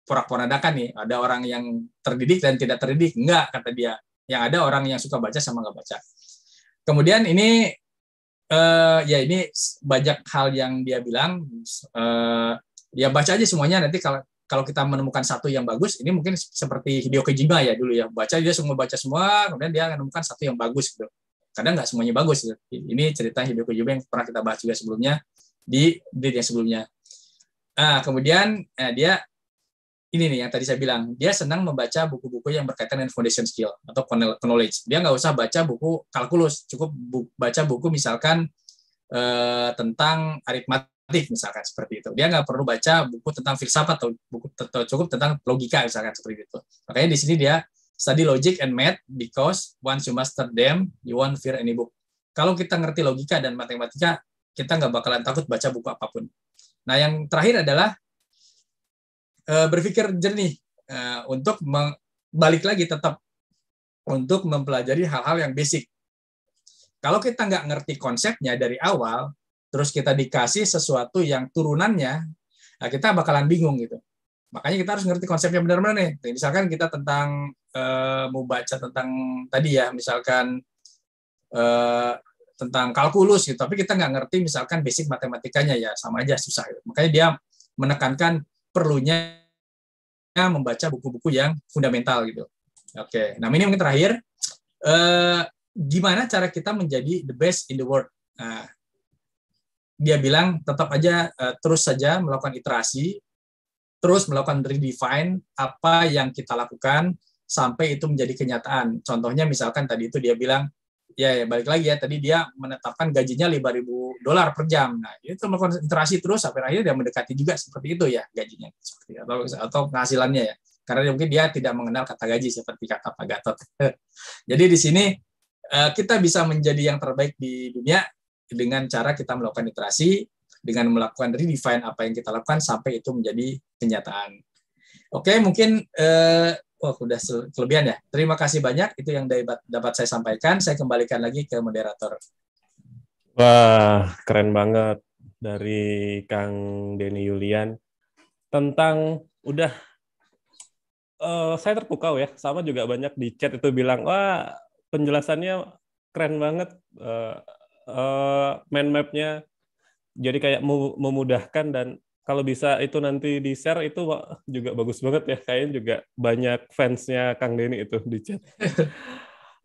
porak-porandakan nih, ada orang yang terdidik dan tidak terdidik, enggak kata dia. Yang ada orang yang suka baca sama nggak baca. Kemudian ini ya ini banyak hal yang dia bilang, ya baca aja semuanya, nanti kalau kita menemukan satu yang bagus, ini mungkin seperti Hideo Kojima ya dulu ya, baca dia semua baca semua, kemudian dia menemukan satu yang bagus gitu. Kadang nggak semuanya bagus. Gitu. Ini cerita Hideo Kojima yang pernah kita bahas juga sebelumnya di yang sebelumnya. Nah, kemudian dia ini nih yang tadi saya bilang, dia senang membaca buku-buku yang berkaitan dengan foundation skill atau knowledge. Dia nggak usah baca buku kalkulus, cukup baca buku misalkan tentang aritmatik misalkan seperti itu. Dia nggak perlu baca buku tentang filsafat atau buku cukup tentang logika misalkan seperti itu. Makanya di sini dia study logic and math because once you master them, you won't fear any book. Kalau kita ngerti logika dan matematika, kita nggak bakalan takut baca buku apapun. Nah yang terakhir adalah berpikir jernih untuk balik lagi tetap untuk mempelajari hal-hal yang basic. Kalau kita nggak ngerti konsepnya dari awal, terus kita dikasih sesuatu yang turunannya, nah kita bakalan bingung gitu. Makanya kita harus ngerti konsepnya benar-benar nih. Misalkan kita tentang mau baca tentang tadi ya, misalkan tentang kalkulus gitu, tapi kita nggak ngerti misalkan basic matematikanya, ya sama aja susah. Gitu. Makanya dia menekankan perlunya membaca buku-buku yang fundamental gitu. Oke, nah ini mungkin terakhir, gimana cara kita menjadi the best in the world? Nah, dia bilang tetap aja terus saja melakukan iterasi, terus melakukan redefine apa yang kita lakukan sampai itu menjadi kenyataan. Contohnya misalkan tadi itu dia bilang, ya balik lagi ya, tadi dia menetapkan gajinya $5.000 per jam. Nah, itu melakukan iterasi terus sampai akhirnya dia mendekati juga seperti itu ya gajinya, seperti atau penghasilannya ya. Karena mungkin dia tidak mengenal kata gaji seperti kata Pak Gatot. Jadi di sini kita bisa menjadi yang terbaik di dunia dengan cara kita melakukan iterasi, dengan melakukan redefine apa yang kita lakukan sampai itu menjadi kenyataan. Oke, mungkin udah kelebihan ya. Terima kasih banyak. Itu yang dapat saya sampaikan. Saya kembalikan lagi ke moderator. Wah, keren banget dari Kang Denny Yulian. Tentang saya terpukau ya. Sama juga banyak di chat itu bilang, wah penjelasannya keren banget. Mind map-nya jadi kayak memudahkan, dan kalau bisa itu nanti di-share itu juga bagus banget ya. Kayaknya juga banyak fansnya Kang Denny itu di chat.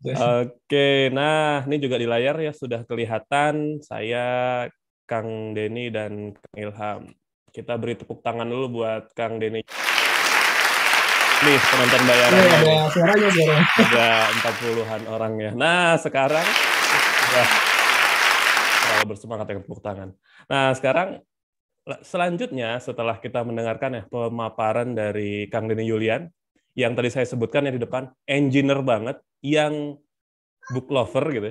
Oke, nah ini juga di layar ya sudah kelihatan saya, Kang Denny dan Kang Ilham. Kita beri tepuk tangan dulu buat Kang Denny. Nih penonton bayaran. Ada suaranya. Ada 40-an orang ya. Nah sekarang kalau bersemangat dengan tepuk tangan. Nah sekarang selanjutnya, setelah kita mendengarkan ya pemaparan dari Kang Denny Yulian, yang tadi saya sebutkan ya di depan, engineer banget, yang book lover gitu,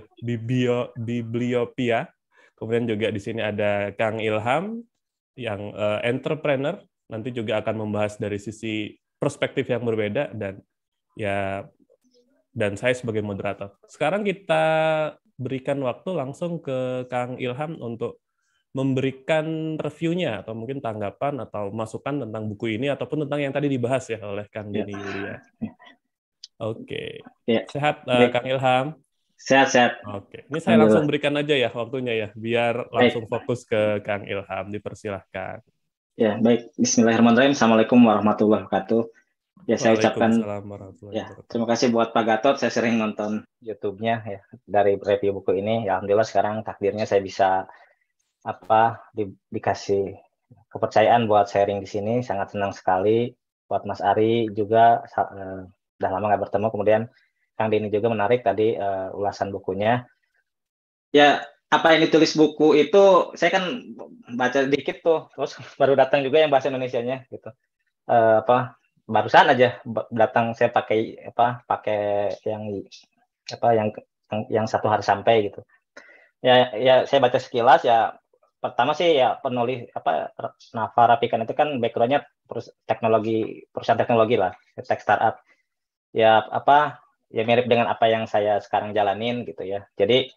bibliopia. Kemudian juga di sini ada Kang Ilham, yang entrepreneur, nanti juga akan membahas dari sisi perspektif yang berbeda dan saya sebagai moderator. Sekarang kita berikan waktu langsung ke Kang Ilham untuk memberikan reviewnya atau mungkin tanggapan atau masukan tentang buku ini ataupun tentang yang tadi dibahas ya oleh Kang Denny Yulian. Oke. Ya. Sehat Baik. Kang Ilham? Sehat. Oke. Ini saya langsung berikan aja ya waktunya ya, biar langsung fokus ke Kang Ilham. Dipersilahkan. Ya, baik. Bismillahirrahmanirrahim. Assalamualaikum warahmatullahi wabarakatuh. Ya, saya ucapkan terima kasih buat Pak Gatot. Saya sering nonton YouTube-nya ya dari review buku ini. Ya, alhamdulillah sekarang takdirnya saya bisa dikasih kepercayaan buat sharing di sini. Sangat senang sekali. Buat Mas Ari juga udah lama nggak bertemu. Kemudian Kang Denny juga menarik tadi ulasan bukunya. Ya, apa yang ditulis buku itu saya kan baca dikit tuh, terus baru datang juga yang bahasa Indonesianya gitu. Barusan aja datang saya pakai yang satu hari sampai gitu. Ya saya baca sekilas ya. Pertama sih ya penulis Nafa Rafikan itu kan background-nya perusahaan teknologi lah, tech startup. Ya ya mirip dengan apa yang saya sekarang jalanin gitu ya. Jadi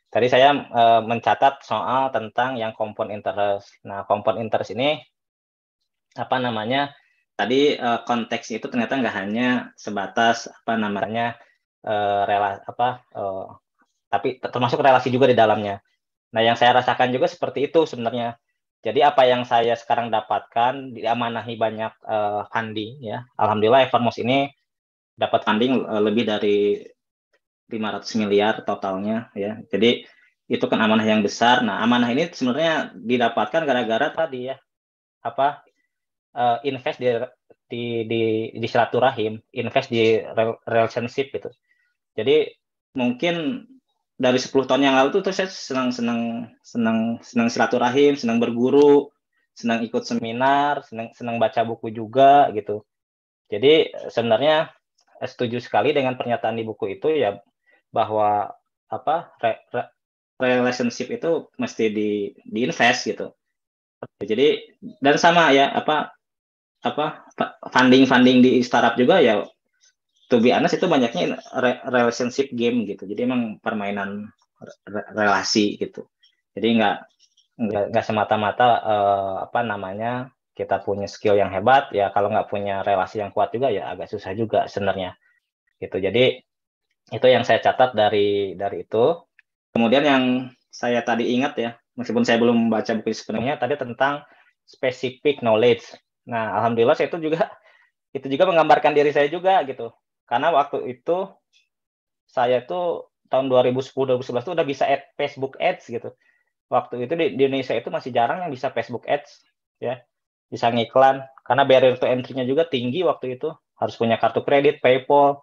tadi saya mencatat soal tentang yang compound interest. Nah, compound interest ini tadi konteksnya itu ternyata nggak hanya sebatas tapi termasuk relasi juga di dalamnya. Nah, yang saya rasakan juga seperti itu sebenarnya. Jadi apa yang saya sekarang dapatkan diamanahi banyak funding ya. Alhamdulillah Evermos ini dapat funding lebih dari 500 miliar totalnya ya. Jadi itu kan amanah yang besar. Nah, amanah ini sebenarnya didapatkan gara-gara tadi ya invest di silaturahim, invest di relationship gitu. Jadi mungkin dari 10 tahun yang lalu tuh saya senang silaturahim, senang berguru, senang ikut seminar, senang baca buku juga gitu. Jadi sebenarnya setuju sekali dengan pernyataan di buku itu ya, bahwa relationship itu mesti di-invest gitu. Jadi dan sama ya funding di startup juga ya, to be honest itu banyaknya relationship game gitu. Jadi emang permainan relasi gitu. Jadi nggak semata-mata kita punya skill yang hebat ya, kalau nggak punya relasi yang kuat juga ya agak susah juga sebenarnya gitu. Jadi itu yang saya catat dari itu. Kemudian yang saya tadi ingat ya, meskipun saya belum baca buku sepenuhnya, tadi tentang specific knowledge. Nah, alhamdulillah itu juga menggambarkan diri saya juga gitu. Karena waktu itu saya tuh tahun 2010-2011 tuh udah bisa Facebook Ads gitu. Waktu itu di Indonesia itu masih jarang yang bisa Facebook Ads ya. Bisa ngiklan karena barrier to entry-nya juga tinggi waktu itu. Harus punya kartu kredit, PayPal.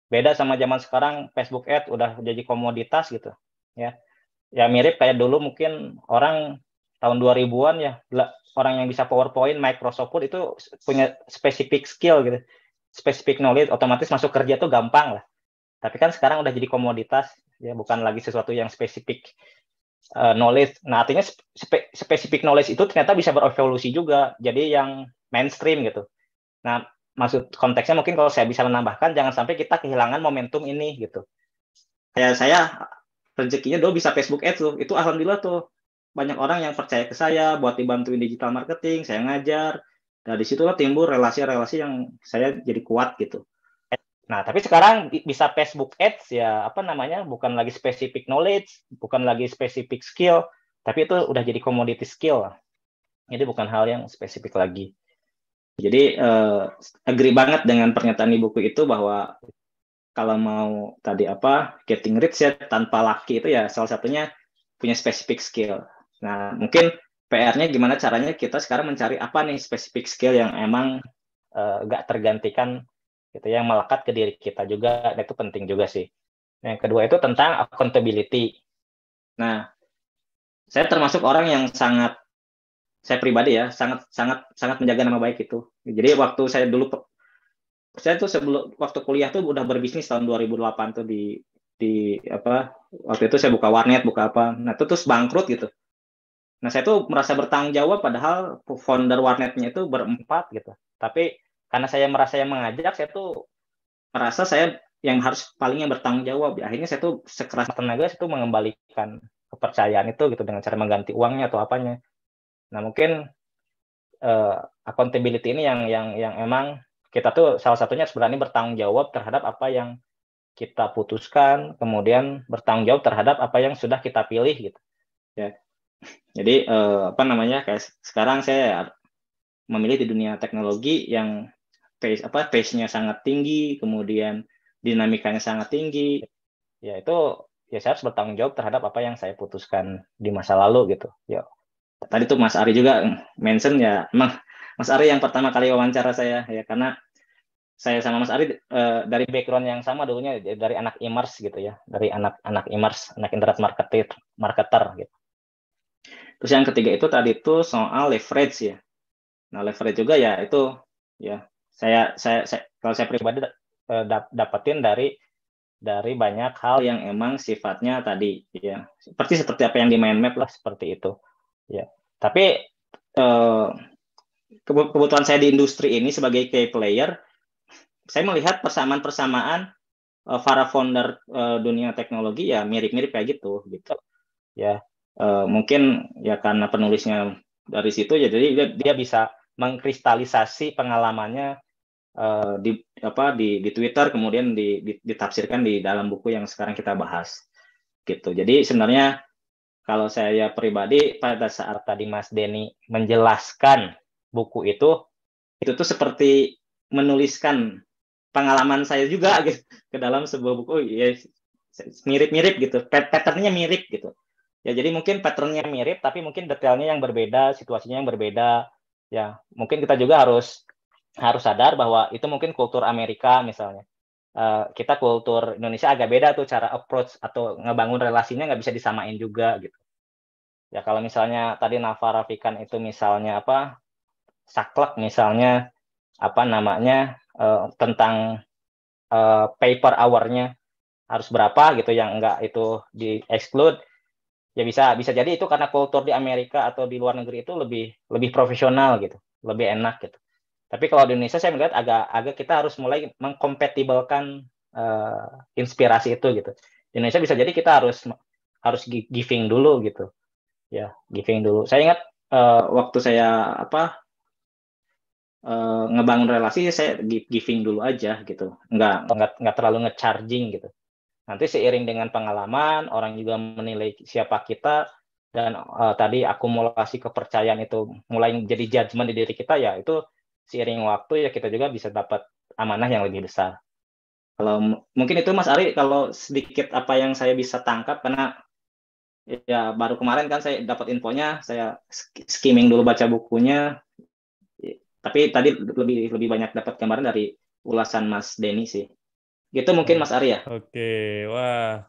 Beda sama zaman sekarang, Facebook Ads udah jadi komoditas gitu ya. Ya mirip kayak dulu mungkin orang tahun 2000-an ya, orang yang bisa PowerPoint, Microsoft Word itu punya specific skill gitu. Specific knowledge, otomatis masuk kerja tuh gampang lah. Tapi kan sekarang udah jadi komoditas, ya bukan lagi sesuatu yang specific knowledge. Nah, artinya specific knowledge itu ternyata bisa berevolusi juga, jadi yang mainstream gitu. Nah, maksud konteksnya mungkin kalau saya bisa menambahkan, jangan sampai kita kehilangan momentum ini gitu. Kayak saya, rezekinya dulu bisa Facebook Ads tuh, itu alhamdulillah tuh. Banyak orang yang percaya ke saya buat dibantuin digital marketing, saya ngajar. Dari situlah timbul relasi-relasi yang saya jadi kuat gitu. Nah, tapi sekarang bisa Facebook Ads ya, bukan lagi specific knowledge, bukan lagi specific skill, tapi itu udah jadi commodity skill. Jadi bukan hal yang spesifik lagi. Jadi agree banget dengan pernyataan di buku itu bahwa kalau mau tadi getting rich ya tanpa laki itu ya salah satunya punya specific skill. Nah, mungkin PR-nya gimana caranya kita sekarang mencari apa nih specific skill yang emang nggak tergantikan gitu, yang melekat ke diri kita juga, dan itu penting juga sih. Yang kedua itu tentang accountability. Nah, saya termasuk orang yang saya pribadi ya sangat menjaga nama baik itu. Jadi waktu saya tuh sebelum waktu kuliah tuh udah berbisnis tahun 2008 tuh di waktu itu saya buka warnet, buka apa. Nah, itu terus bangkrut gitu. Nah, saya tuh merasa bertanggung jawab padahal founder warnetnya itu berempat gitu. Tapi karena saya merasa yang mengajak, saya tuh merasa saya yang harus palingnya bertanggung jawab. Akhirnya saya tuh sekeras tenaga saya tuh mengembalikan kepercayaan itu gitu dengan cara mengganti uangnya atau apanya. Nah, mungkin accountability ini yang emang kita tuh salah satunya berani bertanggung jawab terhadap apa yang kita putuskan, kemudian bertanggung jawab terhadap apa yang sudah kita pilih gitu. Ya. Jadi kayak sekarang saya memilih di dunia teknologi yang pace-nya sangat tinggi, kemudian dinamikanya sangat tinggi. Ya itu ya saya harus bertanggung jawab terhadap apa yang saya putuskan di masa lalu gitu. Ya. Tadi tuh Mas Ari juga mention ya, emang Mas Ari yang pertama kali wawancara saya ya, karena saya sama Mas Ari dari background yang sama dulunya, dari anak e-commerce gitu ya, dari anak e-commerce, anak internet marketer gitu. Terus yang ketiga itu tadi itu soal leverage ya. Nah, leverage juga ya itu ya saya kalau saya pribadi dapetin dari banyak hal yang emang sifatnya tadi ya seperti apa yang di mind map lah, seperti itu ya. Tapi kebutuhan saya di industri ini sebagai key player, saya melihat persamaan para founder dunia teknologi ya mirip-mirip kayak gitu ya. Mungkin ya karena penulisnya dari situ ya, jadi dia bisa mengkristalisasi pengalamannya di Twitter, kemudian ditafsirkan di dalam buku yang sekarang kita bahas gitu. Jadi sebenarnya kalau saya pribadi pada saat tadi Mas Denny menjelaskan buku itu tuh seperti menuliskan pengalaman saya juga gitu ke dalam sebuah buku ya, mirip-mirip gitu, pattern-nya mirip gitu. Ya, jadi mungkin pattern-nya mirip, tapi mungkin detailnya yang berbeda, situasinya yang berbeda. Ya, mungkin kita juga harus sadar bahwa itu mungkin kultur Amerika misalnya. Kita kultur Indonesia agak beda tuh cara approach atau ngebangun relasinya, nggak bisa disamain juga gitu. Ya, kalau misalnya tadi Nafa Rafikan itu misalnya saklek misalnya tentang paper hour-nya harus berapa gitu, yang enggak itu di exclude. Ya bisa jadi itu karena kultur di Amerika atau di luar negeri itu lebih profesional gitu, lebih enak gitu. Tapi kalau di Indonesia saya melihat agak kita harus mulai mengkompatibelkan inspirasi itu gitu. Di Indonesia bisa jadi kita harus giving dulu gitu. Ya, giving dulu. Saya ingat waktu saya ngebangun relasi, saya giving dulu aja gitu. Enggak terlalu nge-charging gitu. Nanti seiring dengan pengalaman, orang juga menilai siapa kita, dan tadi akumulasi kepercayaan itu mulai jadi judgement di diri kita, ya itu seiring waktu ya kita juga bisa dapat amanah yang lebih besar. Kalau mungkin itu Mas Ari, kalau sedikit apa yang saya bisa tangkap, karena ya baru kemarin kan saya dapat infonya, saya skimming dulu baca bukunya, tapi tadi lebih banyak dapat gambaran dari ulasan Mas Denny sih. Gitu mungkin Mas Ari ya. Oke, wah,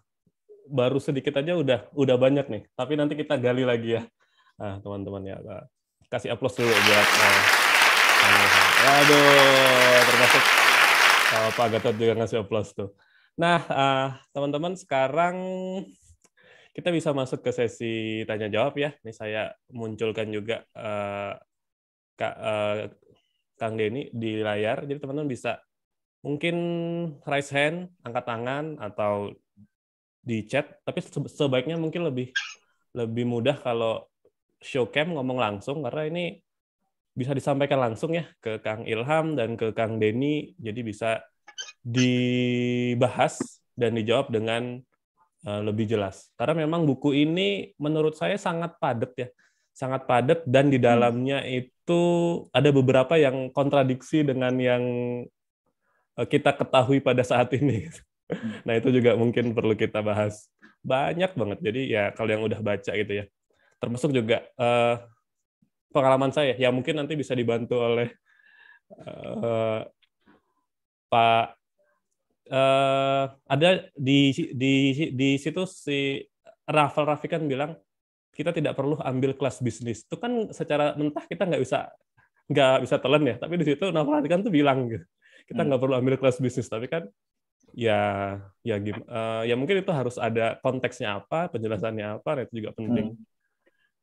baru sedikit aja udah banyak nih. Tapi nanti kita gali lagi ya. Nah, teman-teman ya, kasih aplaus dulu buat. Waduh, termasuk Pak Gatot juga ngasih aplaus tuh. Nah, teman-teman, sekarang kita bisa masuk ke sesi tanya jawab ya. Ini saya munculkan juga Kang Denny di layar. Jadi teman-teman bisa mungkin raise hand, angkat tangan, atau di chat, tapi sebaiknya mungkin lebih mudah kalau show cam ngomong langsung, karena ini bisa disampaikan langsung ya ke Kang Ilham dan ke Kang Denny, jadi bisa dibahas dan dijawab dengan lebih jelas. Karena memang buku ini menurut saya sangat padat ya, sangat padat, dan di dalamnya itu ada beberapa yang kontradiksi dengan yang kita ketahui pada saat ini. Nah, itu juga mungkin perlu kita bahas. Banyak banget. Jadi ya kalau yang udah baca gitu ya. Termasuk juga pengalaman saya. Ya mungkin nanti bisa dibantu oleh Pak. Ada di situ si Rafael Rafikan bilang kita tidak perlu ambil kelas bisnis. Itu kan secara mentah kita nggak bisa telan ya. Tapi di situ Rafael Rafikan tuh bilang gitu. Kita nggak perlu ambil kelas bisnis, tapi kan ya mungkin itu harus ada konteksnya apa, penjelasannya apa, itu juga penting.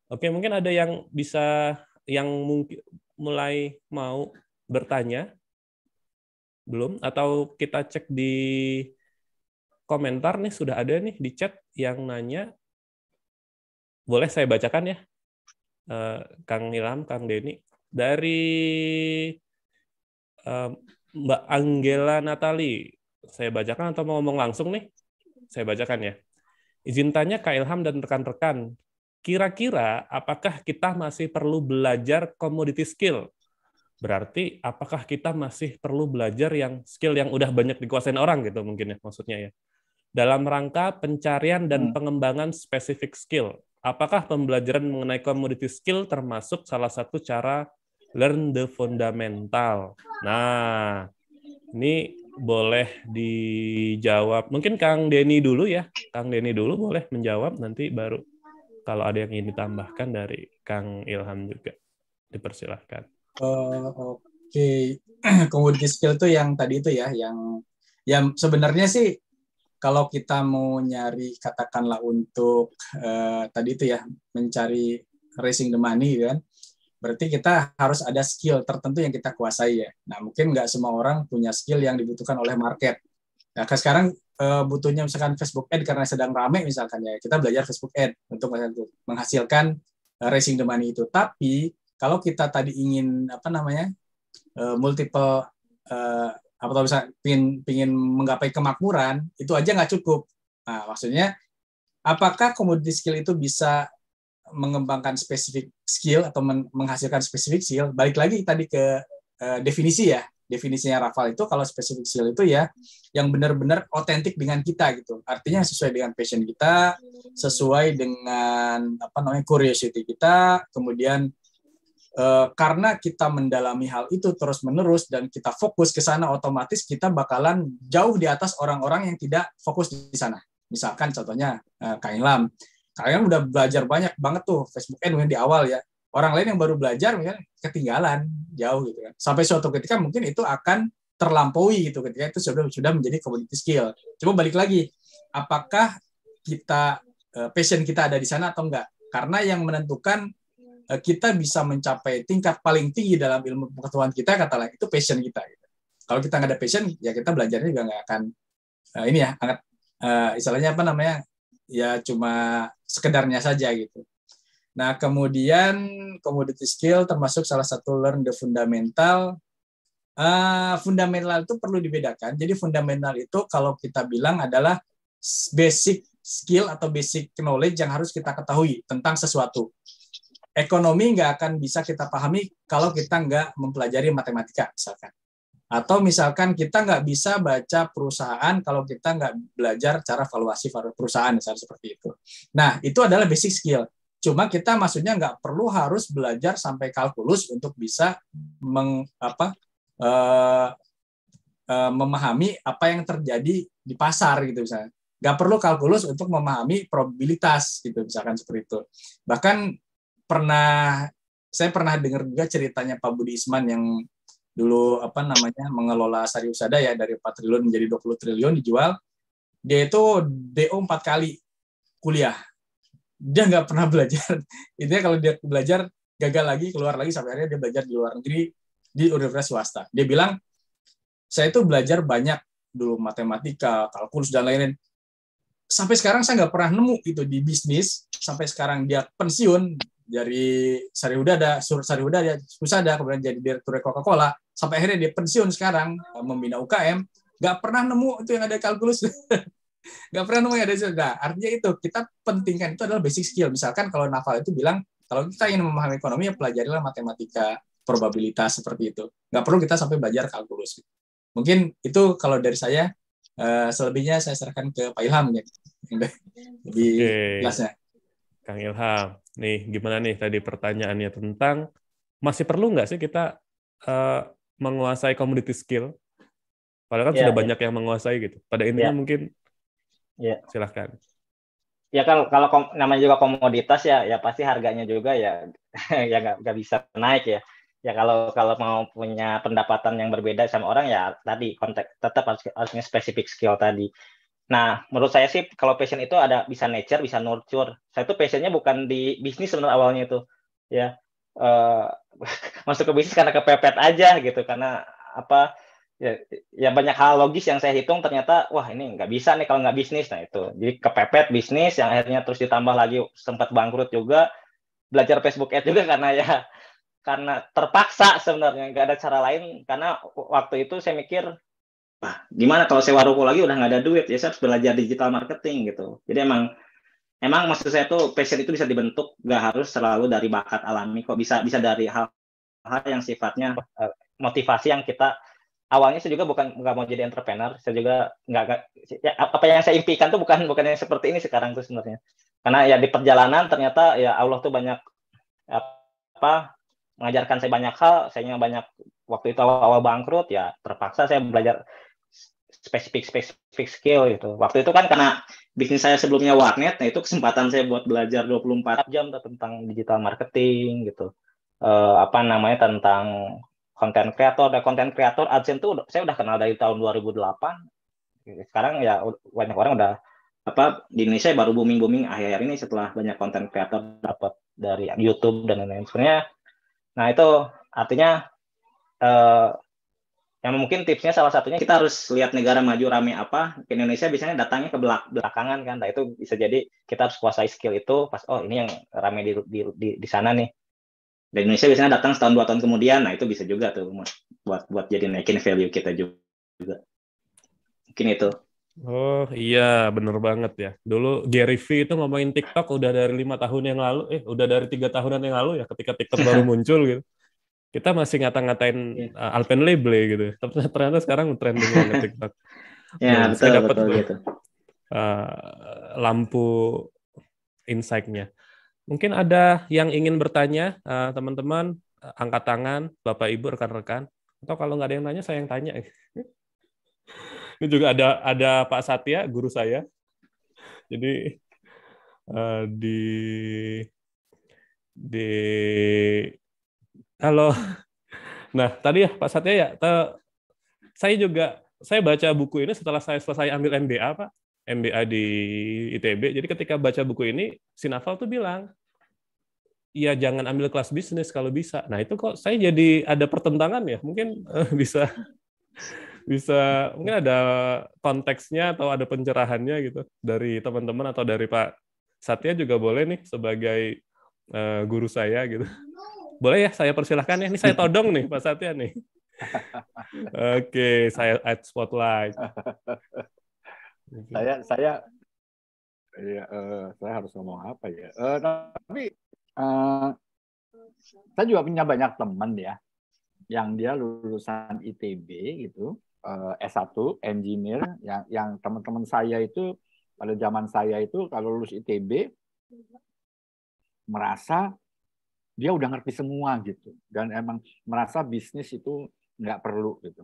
Oke, mungkin ada yang mungkin mulai mau bertanya? Belum? Atau kita cek di komentar nih, sudah ada nih di chat yang nanya. Boleh saya bacakan ya, Kang Ilham, Kang Denny. Dari Mbak Anggela Natali, saya bacakan atau mau ngomong langsung nih? Saya bacakan ya. Izin tanya Kak Ilham dan rekan-rekan, kira-kira apakah kita masih perlu belajar commodity skill? Berarti apakah kita masih perlu belajar skill yang udah banyak dikuasain orang gitu mungkin ya maksudnya ya. Dalam rangka pencarian dan pengembangan spesifik skill. Apakah pembelajaran mengenai commodity skill termasuk salah satu cara learn the fundamental? Nah, ini boleh dijawab. Mungkin Kang Denny dulu ya. Kang Denny dulu boleh menjawab, nanti baru kalau ada yang ingin ditambahkan dari Kang Ilham juga. Dipersilahkan. Oke. Commodity skill itu yang tadi itu ya, yang sebenarnya sih kalau kita mau nyari katakanlah untuk tadi itu ya, mencari raising the money kan, berarti kita harus ada skill tertentu yang kita kuasai ya. Nah, mungkin nggak semua orang punya skill yang dibutuhkan oleh market. Nah, sekarang butuhnya misalkan Facebook Ad karena sedang rame misalkan ya, kita belajar Facebook Ad untuk menghasilkan raising the money itu. Tapi kalau kita tadi ingin multiple atau bisa pingin menggapai kemakmuran, itu aja nggak cukup. Nah, maksudnya apakah commodity skill itu bisa mengembangkan spesifik skill atau menghasilkan spesifik skill? Balik lagi tadi ke definisi ya. Definisinya Rafal itu kalau spesifik skill itu ya yang benar-benar otentik dengan kita gitu. Artinya sesuai dengan passion kita, sesuai dengan curiosity kita, kemudian karena kita mendalami hal itu terus-menerus dan kita fokus ke sana, otomatis kita bakalan jauh di atas orang-orang yang tidak fokus di sana. Misalkan contohnya Kak Ilham. Kak Ilham udah belajar banyak banget tuh Facebook Ad mungkin di awal ya. Orang lain yang baru belajar mungkin ketinggalan jauh gitu kan. Sampai suatu ketika mungkin itu akan terlampaui gitu ketika itu sudah menjadi commodity skill. Coba balik lagi, apakah kita passion kita ada di sana atau enggak? Karena yang menentukan kita bisa mencapai tingkat paling tinggi dalam ilmu pengetahuan kita, katakanlah itu passion kita. Gitu. Kalau kita nggak ada passion, ya kita belajarnya juga nggak akan istilahnya ya cuma sekedarnya saja gitu. Nah, kemudian commodity skill termasuk salah satu learn the fundamental. Fundamental itu perlu dibedakan. Jadi fundamental itu kalau kita bilang adalah basic skill atau basic knowledge yang harus kita ketahui tentang sesuatu. Ekonomi nggak akan bisa kita pahami kalau kita nggak mempelajari matematika, misalkan. Atau misalkan kita nggak bisa baca perusahaan kalau kita nggak belajar cara valuasi perusahaan, misalnya seperti itu. Nah, itu adalah basic skill. Cuma kita maksudnya nggak perlu harus belajar sampai kalkulus untuk bisa memahami apa yang terjadi di pasar gitu misalnya. Nggak perlu kalkulus untuk memahami probabilitas gitu misalkan seperti itu. Bahkan saya pernah dengar juga ceritanya Pak Budi Isman yang dulu mengelola Sari Usada ya, dari 4 triliun menjadi 20 triliun dijual. Dia itu DO 4 kali kuliah. Dia nggak pernah belajar. Intinya kalau dia belajar gagal lagi, keluar lagi, sampai akhirnya dia belajar di luar negeri di universitas swasta. Dia bilang, saya itu belajar banyak dulu matematika, kalkulus dan lain-lain. Sampai sekarang saya nggak pernah nemu itu di bisnis. Sampai sekarang dia pensiun dari Sari Udada, Usada, kemudian jadi direktur Coca-Cola, sampai akhirnya dia pensiun sekarang membina UKM, nggak pernah nemu itu yang ada kalkulus. Nggak pernah nemu yang ada juga. Artinya itu kita pentingkan itu adalah basic skill. Misalkan kalau Naval itu bilang kalau kita ingin memahami ekonomi ya pelajarilah matematika, probabilitas seperti itu. Nggak perlu kita sampai belajar kalkulus. Mungkin itu kalau dari saya. Selebihnya saya serahkan ke Pak Ilham ya. Lebih jelasnya. Kang Ilham, nih gimana nih tadi pertanyaannya tentang masih perlu nggak sih kita menguasai commodity skill? Padahal kan sudah banyak yang menguasai gitu. Pada intinya mungkin. Silahkan. Ya kalau namanya juga komoditas ya pasti harganya juga ya nggak bisa naik ya. Ya kalau mau punya pendapatan yang berbeda sama orang ya tadi konteks tetap harus spesifik skill tadi. Nah, menurut saya sih kalau passion itu ada bisa nature, bisa nurture. Saya tuh passionnya bukan di bisnis sebenarnya awalnya itu, ya. Eh, Masuk ke bisnis karena kepepet aja gitu, karena apa? Ya banyak hal logis yang saya hitung ternyata wah ini nggak bisa nih kalau nggak bisnis. Nah itu, jadi kepepet bisnis yang akhirnya terus ditambah lagi sempat bangkrut juga, belajar Facebook Ads juga karena terpaksa sebenarnya nggak ada cara lain karena waktu itu saya mikir gimana kalau sewa ruko lagi udah nggak ada duit ya saya harus belajar digital marketing gitu. Jadi emang maksud saya tuh passion itu bisa dibentuk, nggak harus selalu dari bakat alami, kok bisa dari hal-hal yang sifatnya motivasi yang kita awalnya saya juga nggak mau jadi entrepreneur, saya juga nggak ya, apa yang saya impikan tuh bukan yang seperti ini sekarang tuh sebenarnya, karena ya di perjalanan ternyata ya Allah tuh banyak apa mengajarkan saya banyak hal, saya banyak waktu itu awal bangkrut ya terpaksa saya belajar spesifik skill gitu. Waktu itu kan karena bisnis saya sebelumnya warnet, nah itu kesempatan saya buat belajar 24 jam tentang digital marketing gitu. Apa namanya tentang konten kreator dan konten kreator AdSense itu saya udah kenal dari tahun 2008. Sekarang ya banyak orang udah apa di Indonesia baru booming akhir-akhir ini setelah banyak konten kreator dapat dari YouTube dan lain-lain. Sebenarnya nah itu artinya yang mungkin tipsnya salah satunya kita harus lihat negara maju rame apa, ke Indonesia biasanya datangnya ke belakangan kan. Nah itu bisa jadi kita harus kuasai skill itu pas ini yang rame di sana nih. Dan Indonesia biasanya datang setahun 2 tahun kemudian. Nah itu bisa juga tuh buat jadi naikin value kita juga. Mungkin itu. Oh iya, bener banget ya. Dulu Gary V itu ngomongin TikTok udah dari 5 tahun yang lalu, udah dari 3 tahunan yang lalu ya, ketika TikTok baru muncul gitu. Kita masih ngata-ngatain Alpenliebe gitu. Ternyata sekarang trending banget TikTok. Ya, betul, saya dapat gitu. Lampu insight-nya. Mungkin ada yang ingin bertanya, teman-teman, angkat tangan, Bapak Ibu, rekan-rekan. Atau kalau nggak ada yang nanya, saya yang tanya. Ini juga ada Pak Satya, guru saya. Jadi halo. Nah, tadi ya Pak Satya ya, saya baca buku ini setelah saya selesai ambil MBA, Pak. MBA di ITB. Jadi ketika baca buku ini, si Naval tuh bilang, ya jangan ambil kelas bisnis kalau bisa. Nah, itu kok saya jadi ada pertentangan ya. Mungkin bisa mungkin ada konteksnya atau ada pencerahannya gitu dari teman-teman atau dari Pak Satya juga boleh nih sebagai guru saya gitu. Boleh ya saya persilahkan ya. Ini saya todong nih Pak Satya nih. Oke, saya add spotlight. Saya harus ngomong apa ya? Tapi saya juga punya banyak teman ya yang dia lulusan ITB gitu, S1 engineer, yang teman-teman saya itu pada zaman saya itu kalau lulus ITB merasa dia udah ngerti semua gitu, dan emang merasa bisnis itu nggak perlu gitu.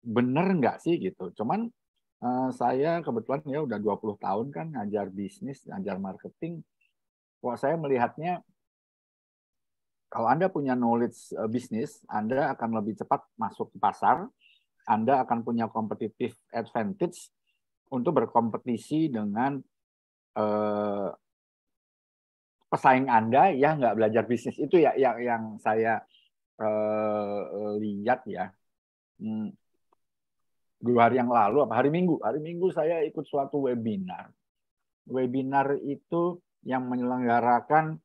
Bener nggak sih gitu? Cuman saya kebetulan ya udah 20 tahun kan ngajar bisnis, ngajar marketing. Kok saya melihatnya kalau Anda punya knowledge bisnis, Anda akan lebih cepat masuk ke pasar, Anda akan punya competitive advantage untuk berkompetisi dengan pesaing Anda yang nggak belajar bisnis. Itu ya yang saya lihat ya. 2 hari yang lalu, hari Minggu saya ikut suatu webinar. Webinar itu yang menyelenggarakan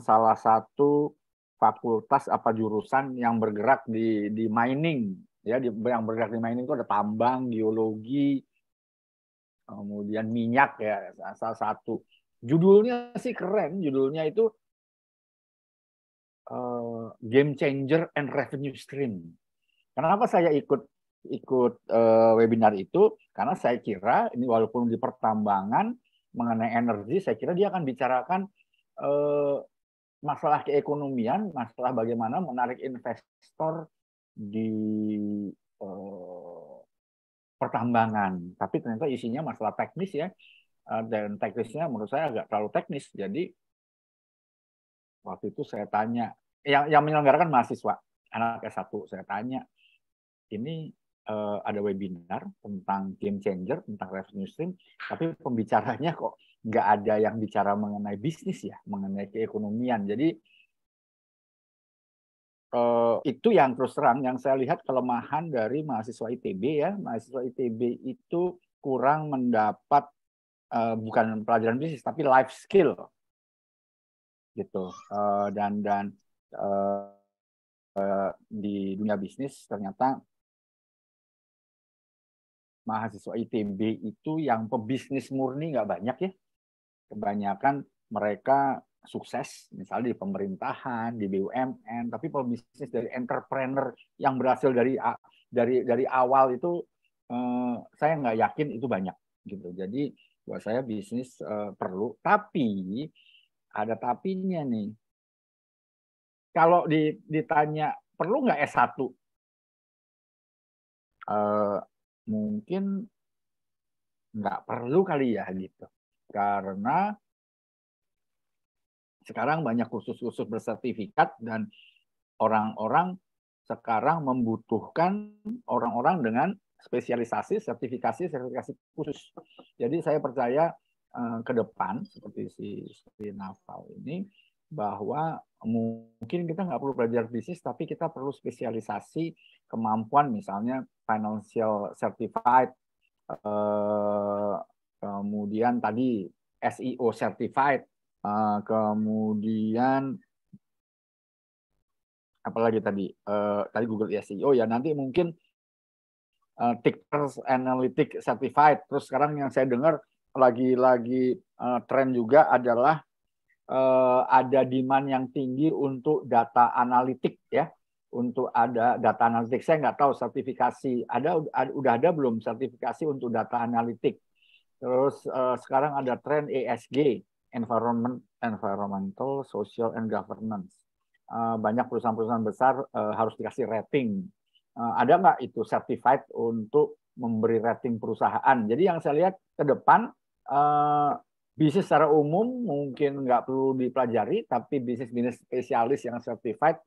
salah satu fakultas apa jurusan yang bergerak di mining. Ya, yang bergerak di mining itu ada tambang, geologi, kemudian minyak ya, salah satu. Judulnya sih keren, judulnya itu Game Changer and Revenue Stream. Kenapa saya ikut webinar itu? Karena saya kira ini walaupun di pertambangan mengenai energi, saya kira dia akan bicarakan masalah keekonomian, masalah bagaimana menarik investor di pertambangan. Tapi ternyata isinya masalah teknis ya, dan teknisnya menurut saya agak terlalu teknis. Jadi waktu itu saya tanya, yang menyelenggarakan mahasiswa, anak S1, saya tanya, ini ada webinar tentang game changer, tentang revenue stream, tapi pembicaranya kok nggak ada yang bicara mengenai bisnis ya, mengenai keekonomian. Jadi itu yang terus terang yang saya lihat kelemahan dari mahasiswa ITB ya. Mahasiswa ITB itu kurang mendapat bukan pelajaran bisnis tapi life skill gitu. Dan di dunia bisnis ternyata mahasiswa ITB itu yang pebisnis murni nggak banyak ya. Kebanyakan mereka sukses, misalnya di pemerintahan, di BUMN, tapi pebisnis dari entrepreneur yang berhasil dari awal itu saya nggak yakin itu banyak gitu. Jadi buat saya bisnis perlu, tapi ada tapinya nih. Kalau ditanya perlu nggak S1? Mungkin nggak perlu kali ya gitu. Karena sekarang banyak kursus-kursus bersertifikat dan orang-orang sekarang membutuhkan orang-orang dengan spesialisasi, sertifikasi khusus. Jadi saya percaya ke depan seperti si Naval ini bahwa mungkin kita nggak perlu belajar bisnis, tapi kita perlu spesialisasi kemampuan, misalnya financial certified, kemudian tadi SEO certified, kemudian apalagi tadi Google SEO ya, nanti mungkin Tickers Analytics certified. Terus sekarang yang saya dengar lagi tren juga adalah ada demand yang tinggi untuk data analitik ya, untuk ada data analitik. Saya nggak tahu sertifikasi udah ada belum sertifikasi untuk data analitik. Terus sekarang ada tren ESG, environmental, social and governance. Banyak perusahaan-perusahaan besar harus dikasih rating. Ada nggak itu certified untuk memberi rating perusahaan? Jadi yang saya lihat ke depan bisnis secara umum mungkin nggak perlu dipelajari, tapi bisnis spesialis yang certified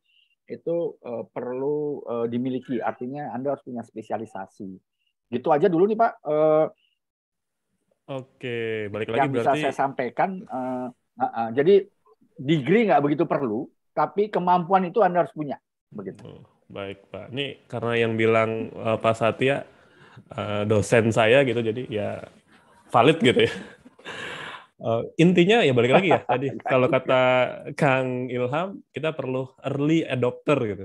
itu perlu dimiliki. Artinya Anda harus punya spesialisasi. Gitu aja dulu nih Pak. Oke, balik lagi yang berarti. Bisa saya sampaikan. Jadi degree nggak begitu perlu, tapi kemampuan itu Anda harus punya. Begitu. Baik Pak. Ini karena yang bilang Pak Satya dosen saya gitu, jadi ya valid gitu ya. Intinya ya balik lagi ya tadi kalau kata Kang Ilham, kita perlu early adopter gitu.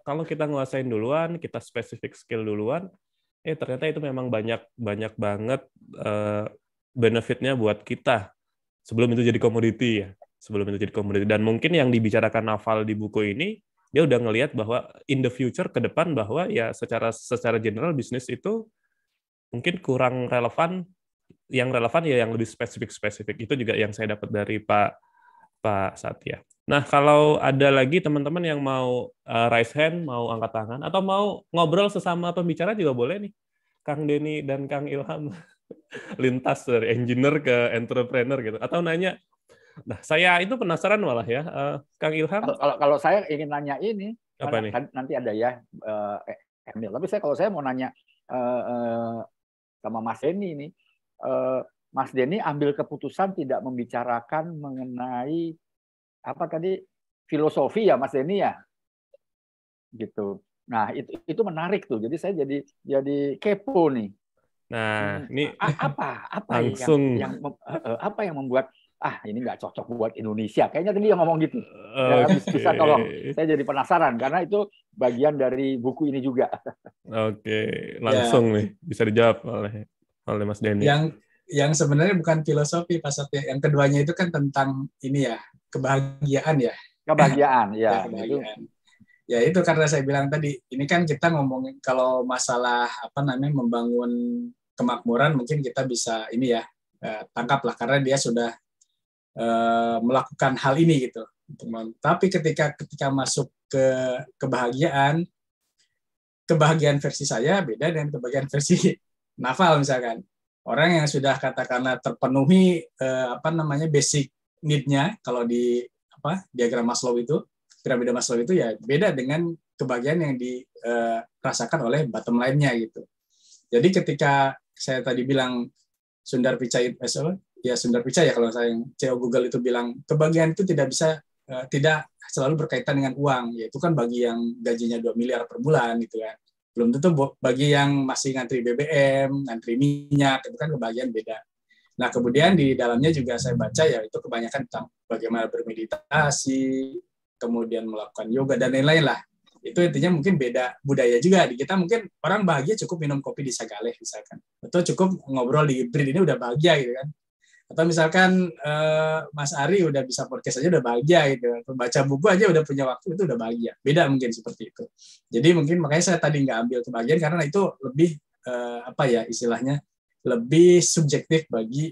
Kalau kita nguasain duluan, kita spesifik skill duluan, ternyata itu memang banyak banget benefitnya buat kita sebelum itu jadi komoditi ya. Dan mungkin yang dibicarakan Naval di buku ini, dia udah ngelihat bahwa in the future ke depan bahwa ya secara general bisnis itu mungkin kurang relevan. Yang relevan ya yang lebih spesifik. Itu juga yang saya dapat dari Pak Satya. Nah, kalau ada lagi teman-teman yang mau raise hand, mau angkat tangan, atau mau ngobrol sesama pembicara juga boleh nih. Kang Denny dan Kang Ilham lintas dari engineer ke entrepreneur gitu. Atau nanya, nah saya itu penasaran malah ya, Kang Ilham. Kalau saya ingin nanya ini, apa nih? Nanti ada ya Emil. Tapi kalau saya mau nanya sama Mas Denny ini, Mas Denny ambil keputusan tidak membicarakan mengenai apa tadi filosofi ya Mas Denny ya, gitu. Nah itu menarik tuh. Jadi saya jadi kepo nih. Nah ini apa langsung apa yang membuat ini nggak cocok buat Indonesia. Kayaknya tadi dia ngomong gitu. Bisa tolong. Saya jadi penasaran karena itu bagian dari buku ini juga. Oke, langsung nih bisa dijawab oleh Mas Denny. Yang sebenarnya bukan filosofi Pak Satya. Yang keduanya itu kan tentang ini ya, kebahagiaan ya. Kebahagiaan ya. Kebahagiaan. Ya itu karena saya bilang tadi, ini kan kita ngomongin kalau masalah membangun kemakmuran, mungkin kita bisa ini ya tangkap lah karena dia sudah melakukan hal ini gitu. Tapi ketika masuk ke kebahagiaan versi saya beda dengan kebahagiaan versi Naval misalkan. Orang yang sudah katakanlah terpenuhi basic need-nya kalau di diagram Maslow itu, piramida Maslow itu ya beda dengan kebahagiaan yang dirasakan oleh bottom line-nya gitu. Jadi ketika saya tadi bilang Sundar Pichai, Sundar Pichai ya kalau saya yang CEO Google itu bilang kebahagiaan itu tidak bisa tidak selalu berkaitan dengan uang, yaitu kan bagi yang gajinya 2 miliar per bulan gitu kan. Belum tentu bagi yang masih ngantri BBM, ngantri minyak, itu kan kebahagiaan beda. Nah, kemudian di dalamnya juga saya baca ya itu kebanyakan tentang bagaimana bermeditasi, kemudian melakukan yoga dan lain-lain lah. Itu intinya mungkin beda budaya juga. Di kita mungkin orang bahagia cukup minum kopi di Sagaleh misalkan. Atau cukup ngobrol di Brin ini udah bahagia gitu kan. Atau misalkan Mas Ari udah bisa podcast aja udah bahagia gitu. Baca buku aja udah punya waktu itu udah bahagia. Beda mungkin seperti itu. Jadi mungkin makanya saya tadi nggak ambil kebahagiaan karena itu lebih istilahnya lebih subjektif bagi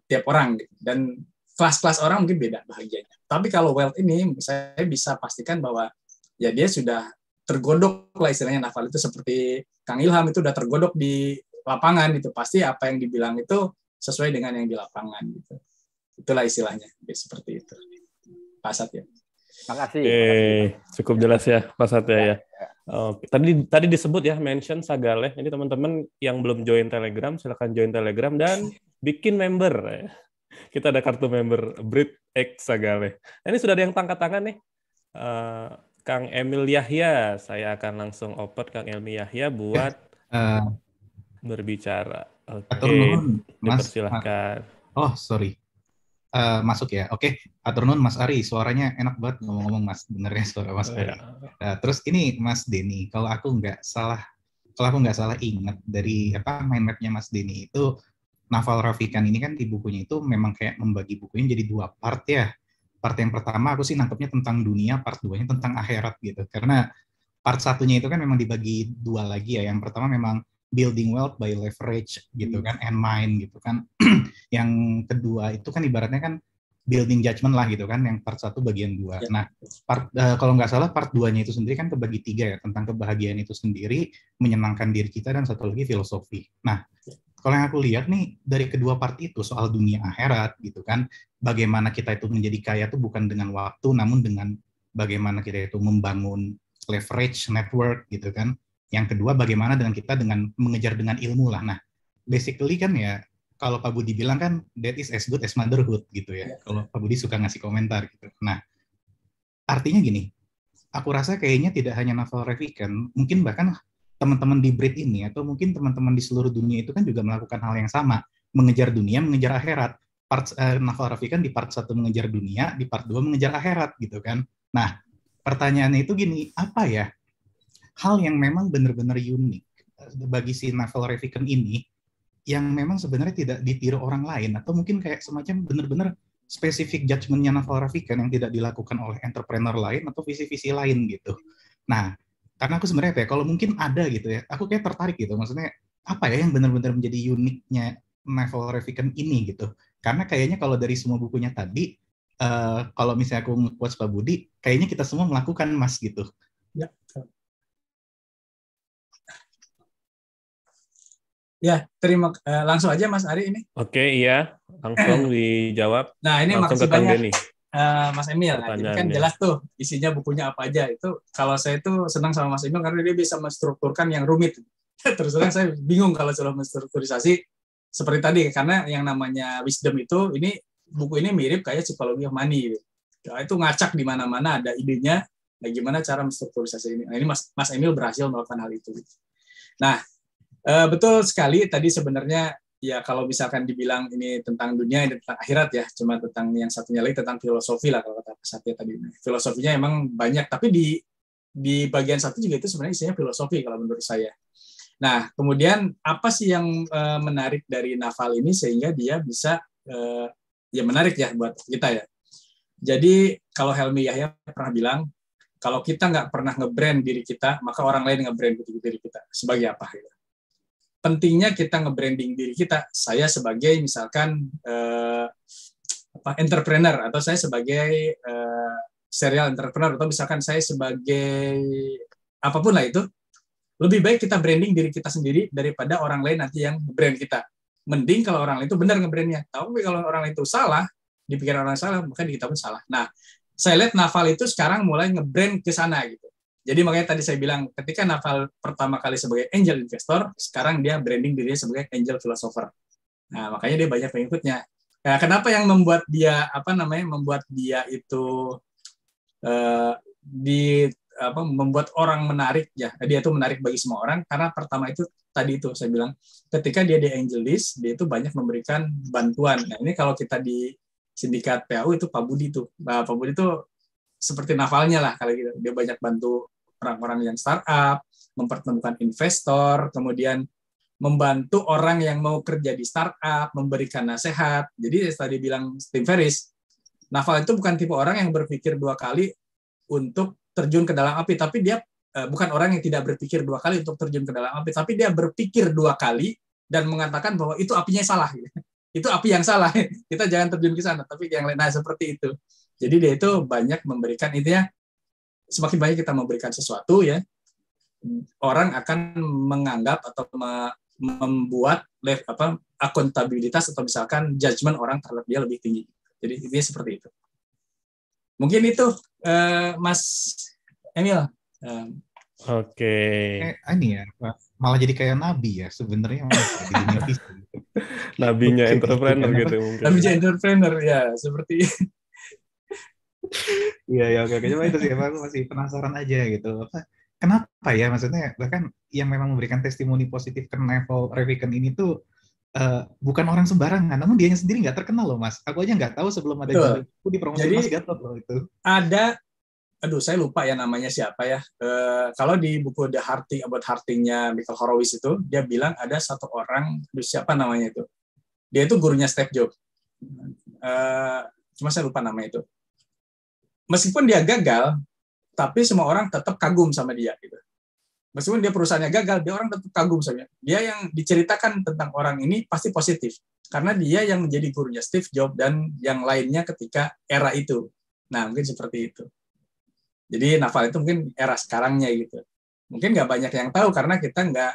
tiap orang gitu. Dan kelas-kelas orang mungkin beda bahagianya. Tapi kalau wealth ini saya bisa pastikan bahwa ya dia sudah tergodok lah istilahnya Naval itu seperti Kang Ilham itu udah tergodok di lapangan gitu. Pasti apa yang dibilang itu sesuai dengan yang di lapangan gitu. Itulah istilahnya seperti itu. Pak Sat ya. Makasih. Cukup jelas ya Pak Sat ya. Oke. Tadi disebut ya mention Sagaleh. Jadi teman-teman yang belum join Telegram silakan join Telegram dan bikin member. Kita ada kartu member Brit X Sagaleh. Nah, ini sudah ada yang angkat tangan nih. Kang Emil Yahya, saya akan langsung open Kang Emil Yahya buat berbicara. Oke, dipersilahkan. Oh, sorry. Masuk ya. Oke, atur nuhun Mas Ari, suaranya enak banget ngomong-ngomong Mas, benernya suara Mas Ari. Terus ini Mas Denny, kalau aku nggak salah ingat dari mind map-nya Mas Denny itu Naval Ravikant ini kan di bukunya itu memang kayak membagi bukunya jadi 2 part ya. Part yang pertama aku sih nangkepnya tentang dunia, part 2-nya tentang akhirat gitu. Karena part 1-nya itu kan memang dibagi 2 lagi ya. Yang pertama memang building wealth by leverage gitu kan, and mind gitu kan. Yang kedua itu kan ibaratnya kan building judgment lah gitu kan, yang part 1 bagian 2. Nah, kalau nggak salah part 2-nya itu sendiri kan kebagi 3 ya, tentang kebahagiaan itu sendiri, menyenangkan diri kita, dan satu lagi filosofi. Nah, kalau yang aku lihat nih dari kedua part itu soal dunia akhirat gitu kan, bagaimana kita itu menjadi kaya itu bukan dengan waktu, namun dengan bagaimana kita itu membangun leverage network gitu kan. Yang kedua bagaimana dengan kita dengan mengejar dengan ilmu lah. Nah, basically kan ya kalau Pak Budi bilang kan that is as good as motherhood gitu ya. Kalau Pak Budi suka ngasih komentar gitu. Nah, artinya gini, aku rasa kayaknya tidak hanya Naval Ravikant, mungkin bahkan teman-teman di Brit ini atau mungkin teman-teman di seluruh dunia itu kan juga melakukan hal yang sama, mengejar dunia, mengejar akhirat. Naval Ravikant di part 1 mengejar dunia, di part 2 mengejar akhirat gitu kan. Nah, pertanyaannya itu gini, apa ya hal yang memang benar-benar unik bagi si Naval Ravikant ini yang memang sebenarnya tidak ditiru orang lain, atau mungkin kayak semacam benar-benar spesifik judgement-nya Naval Ravikant yang tidak dilakukan oleh entrepreneur lain atau visi-visi lain gitu. Nah, karena aku sebenarnya kalau mungkin ada gitu ya, aku kayak tertarik gitu, maksudnya apa ya yang benar-benar menjadi uniknya Naval Ravikant ini gitu. Karena kayaknya kalau dari semua bukunya tadi, kalau misalnya aku nge-quotes Pak Budi, kayaknya kita semua melakukan Mas gitu. Ya, langsung aja Mas Ari ini. Oke, iya, langsung dijawab. Nah, ini langsung makasih banyak. Denny. Mas Emil, nah, ini kan jelas tuh isinya bukunya apa aja. Itu kalau saya tuh senang sama Mas Emil karena dia bisa menstrukturkan yang rumit. Terus terang saya bingung kalau sudah menstrukturisasi seperti tadi, karena yang namanya wisdom itu, ini buku ini mirip kayak psikologi of money gitu. Itu ngacak di mana-mana ada idenya, nah gimana cara menstrukturisasi ini. Nah, ini Mas Emil berhasil melakukan hal itu. Nah, betul sekali tadi sebenarnya. Ya kalau misalkan dibilang ini tentang dunia, ini tentang akhirat ya, cuma tentang yang satunya lagi tentang filosofi lah kalau kata Satya tadi. Filosofinya emang banyak, tapi di bagian satu juga itu sebenarnya isinya filosofi kalau menurut saya. Nah, kemudian apa sih yang menarik dari Naval ini sehingga dia bisa ya menarik ya buat kita ya. Jadi kalau Helmi Yahya pernah bilang, kalau kita nggak pernah nge-brand diri kita, maka orang lain nge-brand diri kita. Sebagai apa? Gitu. Pentingnya kita nge-branding diri kita. Saya sebagai misalkan entrepreneur, atau saya sebagai serial entrepreneur, atau misalkan saya sebagai apapun lah itu, lebih baik kita branding diri kita sendiri daripada orang lain nanti yang brand kita. Mending kalau orang lain itu benar nge-brandnya. Tapi kalau orang lain itu salah, dipikir orang salah, maka di kita pun salah. Nah, saya lihat Naval itu sekarang mulai nge-brand ke sana gitu. Jadi makanya tadi saya bilang, ketika Naval pertama kali sebagai angel investor, sekarang dia branding dirinya sebagai angel philosopher. Nah, makanya dia banyak pengikutnya. Nah, kenapa yang membuat dia membuat dia itu membuat orang menarik ya, dia itu menarik bagi semua orang karena pertama itu tadi itu saya bilang, ketika dia di angel list, dia itu banyak memberikan bantuan. Nah, ini kalau kita di sindikat PAU itu Pak Budi tuh. Pak Budi itu seperti Navalnya lah kalau gitu. Dia banyak bantu orang-orang yang startup, mempertemukan investor, kemudian membantu orang yang mau kerja di startup, memberikan nasihat. Jadi tadi bilang Tim Ferriss, Naval itu bukan tipe orang yang berpikir 2 kali untuk terjun ke dalam api, tapi dia bukan orang yang tidak berpikir 2 kali untuk terjun ke dalam api, tapi dia berpikir 2 kali dan mengatakan bahwa itu apinya salah. Itu api yang salah. Kita jangan terjun ke sana, tapi yang lain. Nah, seperti itu. Jadi dia itu banyak memberikan, intinya semakin banyak kita memberikan sesuatu ya, orang akan menganggap atau membuat akuntabilitas atau misalkan judgement orang terhadap dia lebih tinggi. Jadi intinya seperti itu. Mungkin itu Mas Emil. Oke. Ini ya, malah jadi kayak nabi ya sebenarnya di dunia bisnis. Nabinya entrepreneur gitu mungkin. Nabinya entrepreneur ya, seperti Iya, oke. Cuma itu sih, aku masih penasaran aja gitu. Kenapa ya, maksudnya bahkan yang memang memberikan testimoni positif ke Naval Ravikant ini tuh bukan orang sembarangan, namun dianya sendiri nggak terkenal loh, Mas. Aku aja nggak tahu sebelum ada judul itu dipromosi Mas Gatot loh itu. Ada, saya lupa ya namanya siapa ya. Kalau di buku The Hard Thing About Hard Thing-nya Michael Horowitz itu, dia bilang ada satu orang, siapa namanya itu. Dia itu gurunya Steve Jobs. Cuma saya lupa namanya itu. Meskipun dia gagal, tapi semua orang tetap kagum sama dia gitu. Meskipun dia perusahaannya gagal, dia orang tetap kagum sama dia. Dia yang diceritakan tentang orang ini pasti positif karena dia yang menjadi gurunya Steve Jobs dan yang lainnya ketika era itu. Nah, mungkin seperti itu. Jadi Naval itu mungkin era sekarangnya gitu. Mungkin nggak banyak yang tahu karena kita nggak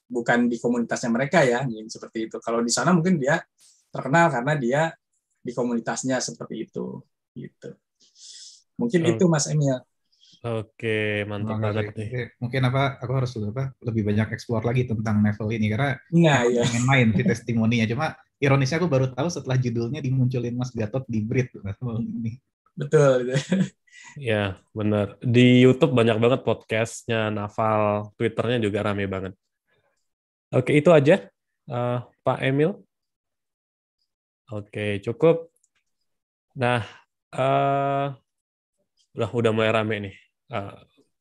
bukan di komunitasnya mereka ya, seperti itu. Kalau di sana mungkin dia terkenal karena dia di komunitasnya seperti itu. Gitu. Mungkin itu Mas Emil. Oke, mantap banget nih. Mungkin aku harus lebih banyak explore lagi tentang Naval ini karena pengen main sih testimoninya. Cuma ironisnya aku baru tahu setelah judulnya dimunculin Mas Gatot di Brit ini. Betul. Ya, benar. Di YouTube banyak banget podcastnya Naval, Twitternya juga rame banget. Oke, itu aja, Pak Emil. Oke, cukup. Nah, udah mulai rame nih.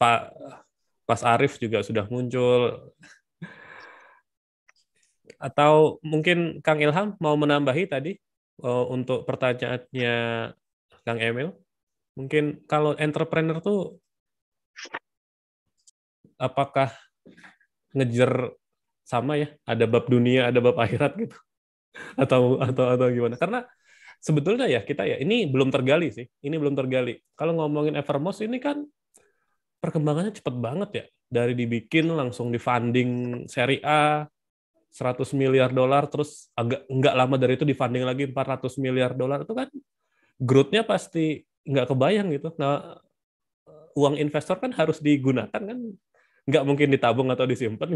Pak Arif juga sudah muncul. Atau mungkin Kang Ilham mau menambahi tadi untuk pertanyaannya Kang Emil? Mungkin kalau entrepreneur tuh apakah ngejar sama ya? Ada bab dunia, ada bab akhirat gitu? Atau gimana? Karena sebetulnya ya kita ya ini belum tergali sih. Ini belum tergali. Kalau ngomongin Evermost ini kan perkembangannya cepat banget ya. Dari dibikin langsung di funding seri A 100 miliar dolar, terus nggak lama dari itu di funding lagi 400 miliar dolar. Itu kan growth-nya pasti nggak kebayang gitu. Nah, uang investor kan harus digunakan kan, nggak mungkin ditabung atau disimpan.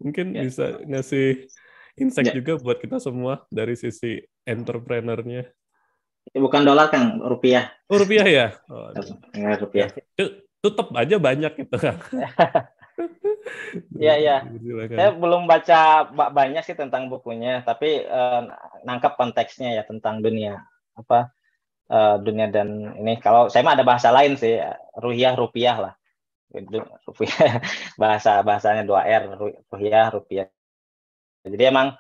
Mungkin bisa ngasih insight juga buat kita semua dari sisi entrepreneur-nya. Bukan dolar kan, rupiah. Oh, rupiah ya? Oh, rupiah. Tutup aja banyak gitu kan. Iya. Saya belum baca banyak sih tentang bukunya, tapi nangkap konteksnya ya tentang dunia dunia dan ini. Kalau saya mah ada bahasa lain sih, rupiah lah. Rupiah bahasanya 2R, rupiah. Jadi emang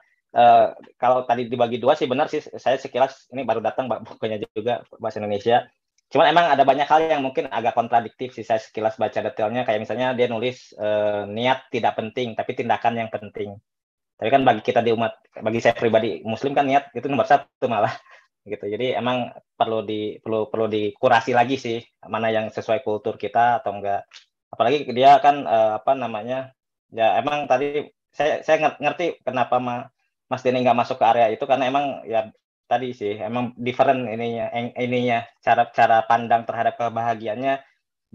kalau tadi dibagi dua sih benar sih, saya sekilas ini baru datang bukunya juga bahasa Indonesia. Cuman emang ada banyak hal yang mungkin agak kontradiktif sih, saya sekilas baca detailnya, kayak misalnya dia nulis niat tidak penting tapi tindakan yang penting. Tapi kan bagi kita bagi saya pribadi Muslim kan niat itu nomor 1 malah gitu. Jadi emang perlu dikurasi lagi sih mana yang sesuai kultur kita atau enggak. Apalagi dia kan ya emang tadi saya ngerti kenapa Mas Denny nggak masuk ke area itu karena emang ya tadi sih emang different ininya cara pandang terhadap kebahagiaannya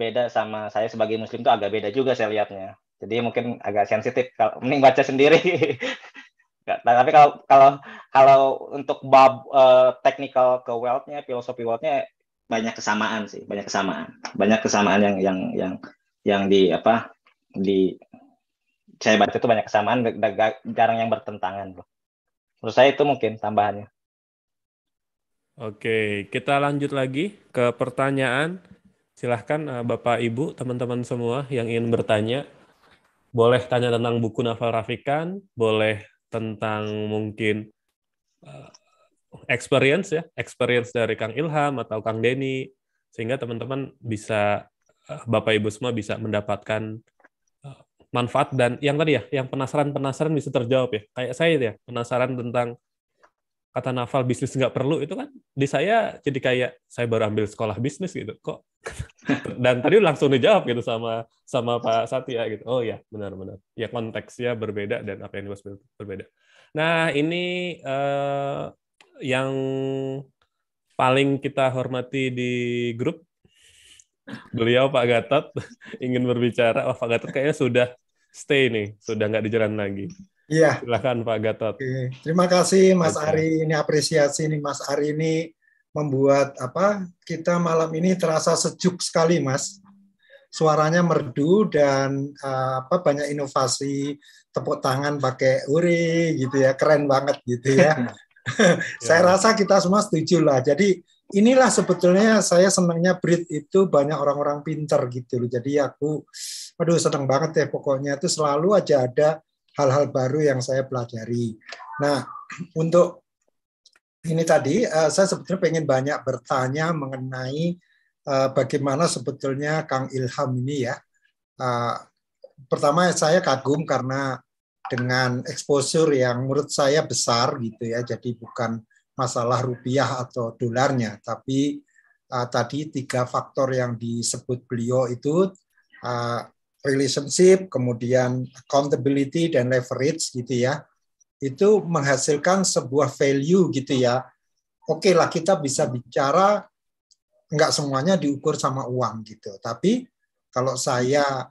beda sama saya sebagai Muslim tuh agak beda juga saya lihatnya. Jadi mungkin agak sensitif. Mending baca sendiri. Tapi kalau untuk bab technical ke wealth-nya, filosofi wealth-nya banyak kesamaan sih, banyak kesamaan yang di saya baca itu banyak kesamaan, jarang yang bertentangan. Menurut saya itu mungkin tambahannya. Oke, kita lanjut lagi ke pertanyaan. Silahkan Bapak, Ibu, teman-teman semua yang ingin bertanya. Boleh tanya tentang buku Naval Rafikan, boleh tentang mungkin experience dari Kang Ilham atau Kang Denny, sehingga teman-teman bisa, Bapak Ibu semua bisa mendapatkan manfaat, dan yang tadi ya, yang penasaran bisa terjawab ya. Kayak saya ya, penasaran tentang kata Naval bisnis nggak perlu, itu kan di saya jadi kayak saya baru ambil sekolah bisnis gitu kok. Dan tadi langsung dijawab gitu sama Pak Satya gitu. Oh ya, benar-benar. Ya konteksnya berbeda dan apa yang dibahas berbeda. Nah, ini yang paling kita hormati di grup, beliau Pak Gatot ingin berbicara. Pak Gatot kayaknya sudah stay nih, sudah nggak di jalan lagi. Iya. Silakan Pak Gatot. Oke. Terima kasih Mas Ari. Ini apresiasi nih Mas Ari ini membuat kita malam ini terasa sejuk sekali Mas. Suaranya merdu dan banyak inovasi, tepuk tangan pakai uri gitu ya, keren banget gitu ya. Saya rasa kita semua setuju lah. Jadi inilah sebetulnya saya senangnya BRIT itu banyak orang-orang pinter gitu loh. Jadi aku senang banget ya, pokoknya itu selalu aja ada hal-hal baru yang saya pelajari. Nah, untuk ini tadi, saya sebetulnya pengen banyak bertanya mengenai bagaimana sebetulnya Kang Ilham ini ya. Pertama, saya kagum karena dengan exposure yang menurut saya besar gitu ya, jadi bukan masalah rupiah atau dolarnya, tapi tadi 3 faktor yang disebut beliau itu, relationship, kemudian accountability dan leverage gitu ya, itu menghasilkan sebuah value gitu ya. Oke lah, kita bisa bicara nggak semuanya diukur sama uang gitu, tapi kalau saya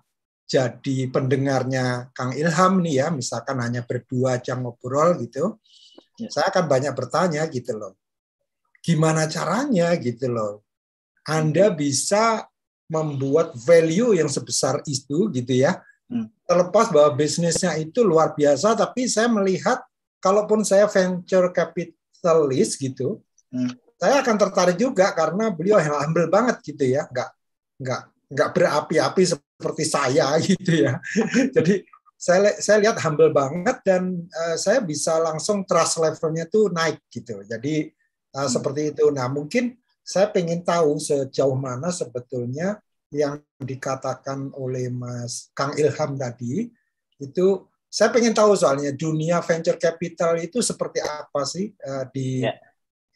jadi pendengarnya Kang Ilham nih ya, misalkan hanya berdua aja ngobrol gitu, saya akan banyak bertanya gitu loh, gimana caranya gitu loh Anda bisa membuat value yang sebesar itu gitu ya. Terlepas bahwa bisnisnya itu luar biasa, tapi saya melihat kalaupun saya venture capitalist gitu, saya akan tertarik juga karena beliau humble banget gitu ya, nggak berapi-api seperti saya gitu ya. Jadi saya lihat humble banget dan saya bisa langsung trust levelnya tuh naik gitu. Jadi seperti itu. Nah, mungkin saya pengen tahu sejauh mana sebetulnya yang dikatakan oleh Mas Kang Ilham tadi, itu saya pengen tahu soalnya dunia venture capital itu seperti apa sih di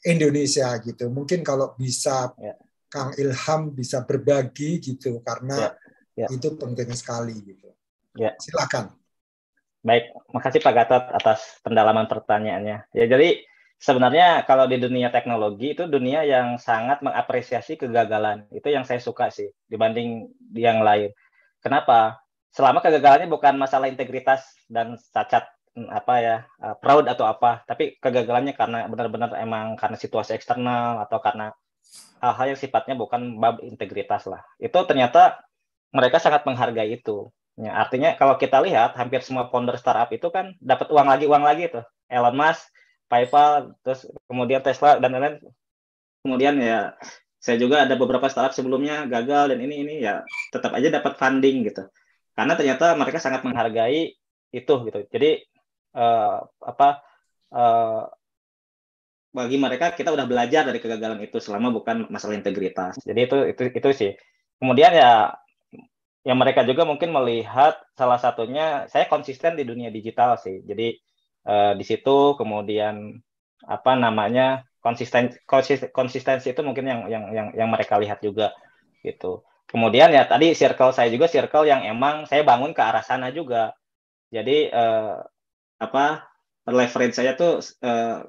Indonesia gitu. Mungkin kalau bisa Kang Ilham bisa berbagi gitu, karena itu penting sekali gitu. Silakan. Baik, makasih Pak Gatot atas pendalaman pertanyaannya. Ya, jadi sebenarnya kalau di dunia teknologi itu dunia yang sangat mengapresiasi kegagalan. Itu yang saya suka sih dibanding yang lain. Kenapa? Selama kegagalannya bukan masalah integritas dan cacat fraud atau apa, tapi kegagalannya karena benar-benar emang karena situasi eksternal atau karena hal-hal yang sifatnya bukan bab integritas lah. Itu ternyata mereka sangat menghargai itu. Ya, artinya kalau kita lihat hampir semua founder startup itu kan dapat uang lagi tuh. Elon Musk, PayPal, terus kemudian Tesla dan lain-lain. Kemudian ya saya juga ada beberapa startup sebelumnya gagal dan ini ya tetap aja dapat funding gitu. Karena ternyata mereka sangat menghargai itu gitu. Jadi bagi mereka kita udah belajar dari kegagalan itu selama bukan masalah integritas. Jadi itu sih. Kemudian ya yang mereka juga mungkin melihat salah satunya saya konsisten di dunia digital sih. Jadi di situ kemudian konsistensi itu mungkin yang mereka lihat juga gitu. Kemudian ya tadi circle saya juga circle yang emang saya bangun ke arah sana juga. Jadi leverage saya tuh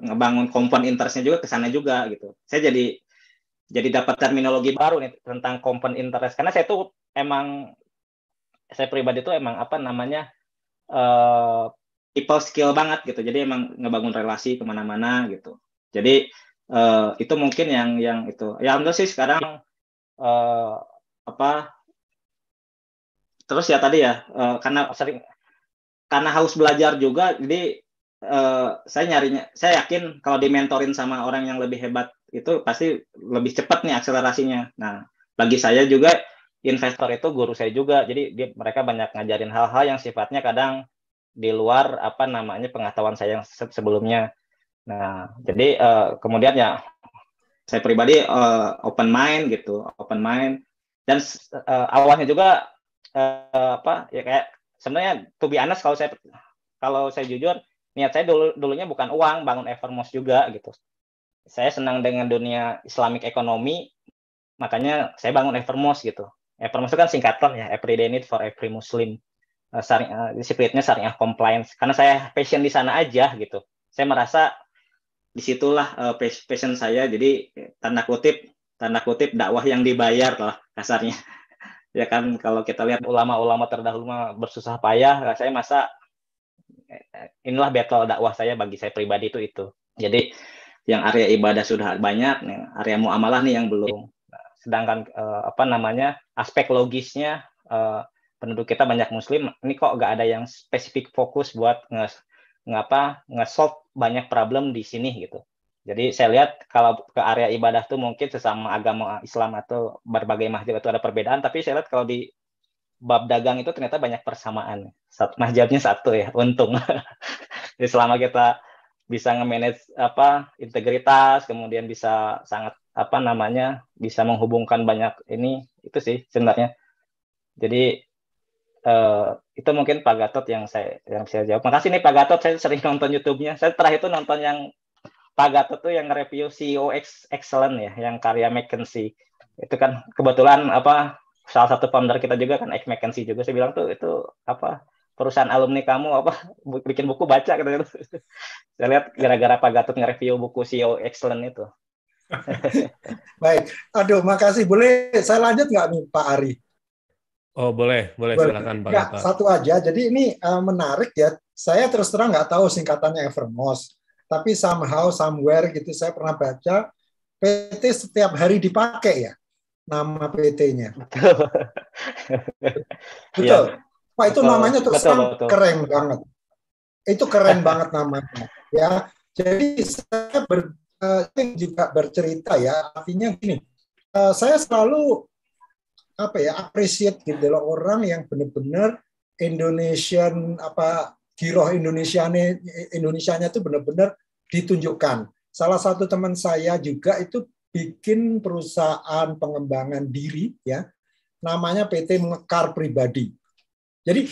ngebangun compound interest-nya juga ke sana juga gitu. Saya jadi jadi dapat terminologi baru nih tentang compound interest. Karena saya pribadi tuh emang apa namanya people skill banget gitu. Jadi emang ngebangun relasi kemana-mana gitu. Jadi itu mungkin yang itu. Ya alhamdulillah sih sekarang terus ya tadi ya karena haus belajar juga, jadi saya yakin kalau dimentorin sama orang yang lebih hebat itu pasti lebih cepat nih akselerasinya. Nah, bagi saya juga investor itu guru saya juga, jadi mereka banyak ngajarin hal-hal yang sifatnya kadang di luar pengetahuan saya yang sebelumnya. Nah, jadi kemudian ya saya pribadi open mind dan awalnya juga ya kayak sebenarnya to be honest kalau saya jujur, niat saya dulunya bukan uang, bangun Evermos juga gitu. Saya senang dengan dunia Islamic economy, makanya saya bangun Evermos gitu. Evermos itu kan singkatan ya, Everyday Need for Every Muslim. Disiplinnya syariah compliance. Karena saya passion di sana aja gitu. Saya merasa disitulah passion saya. Jadi tanda kutip dakwah yang dibayar lah kasarnya. Ya kan kalau kita lihat ulama-ulama terdahulu bersusah payah, saya masa inilah battle dakwah saya bagi saya pribadi itu. Jadi yang area ibadah sudah banyak, area muamalah nih yang belum. Sedangkan aspek logisnya penduduk kita banyak muslim, ini kok nggak ada yang spesifik fokus buat nge-solve banyak problem di sini gitu. Jadi saya lihat kalau ke area ibadah tuh mungkin sesama agama Islam atau berbagai mazhab itu ada perbedaan, tapi saya lihat kalau di bab dagang itu ternyata banyak persamaan. Mazhabnya satu ya, untung. Jadi selama kita bisa nge-manage integritas, kemudian bisa sangat bisa menghubungkan banyak itu sih sebenarnya. Jadi itu mungkin Pak Gatot yang saya jawab. Makasih nih Pak Gatot, saya sering nonton YouTube-nya. Saya terakhir itu nonton yang Pak Gatot tuh yang nge-review CEO Excellent ya, yang karya McKinsey. Itu kan kebetulan salah satu founder kita juga kan McKinsey juga. Saya bilang tuh itu perusahaan alumni kamu bikin buku baca gitu. Saya lihat gara-gara Pak Gatot nge-review buku CEO Excellent itu. Baik, aduh makasih. Boleh saya lanjut nggak nih Pak Ari? Oh boleh silakan Pak Gatot. Satu aja, jadi ini menarik ya. Saya terus terang nggak tahu singkatannya Evermos, tapi somehow, somewhere gitu saya pernah baca PT setiap hari dipakai ya nama PT-nya. Betul. Pak itu namanya terus terang keren banget. Itu keren banget namanya. Ya, jadi saya juga bercerita ya, artinya gini, saya selalu appreciate gitu loh orang yang benar-benar Indonesian giroh Indonesianya itu benar-benar ditunjukkan. Salah satu teman saya juga itu bikin perusahaan pengembangan diri ya, namanya PT Mekar Pribadi. Jadi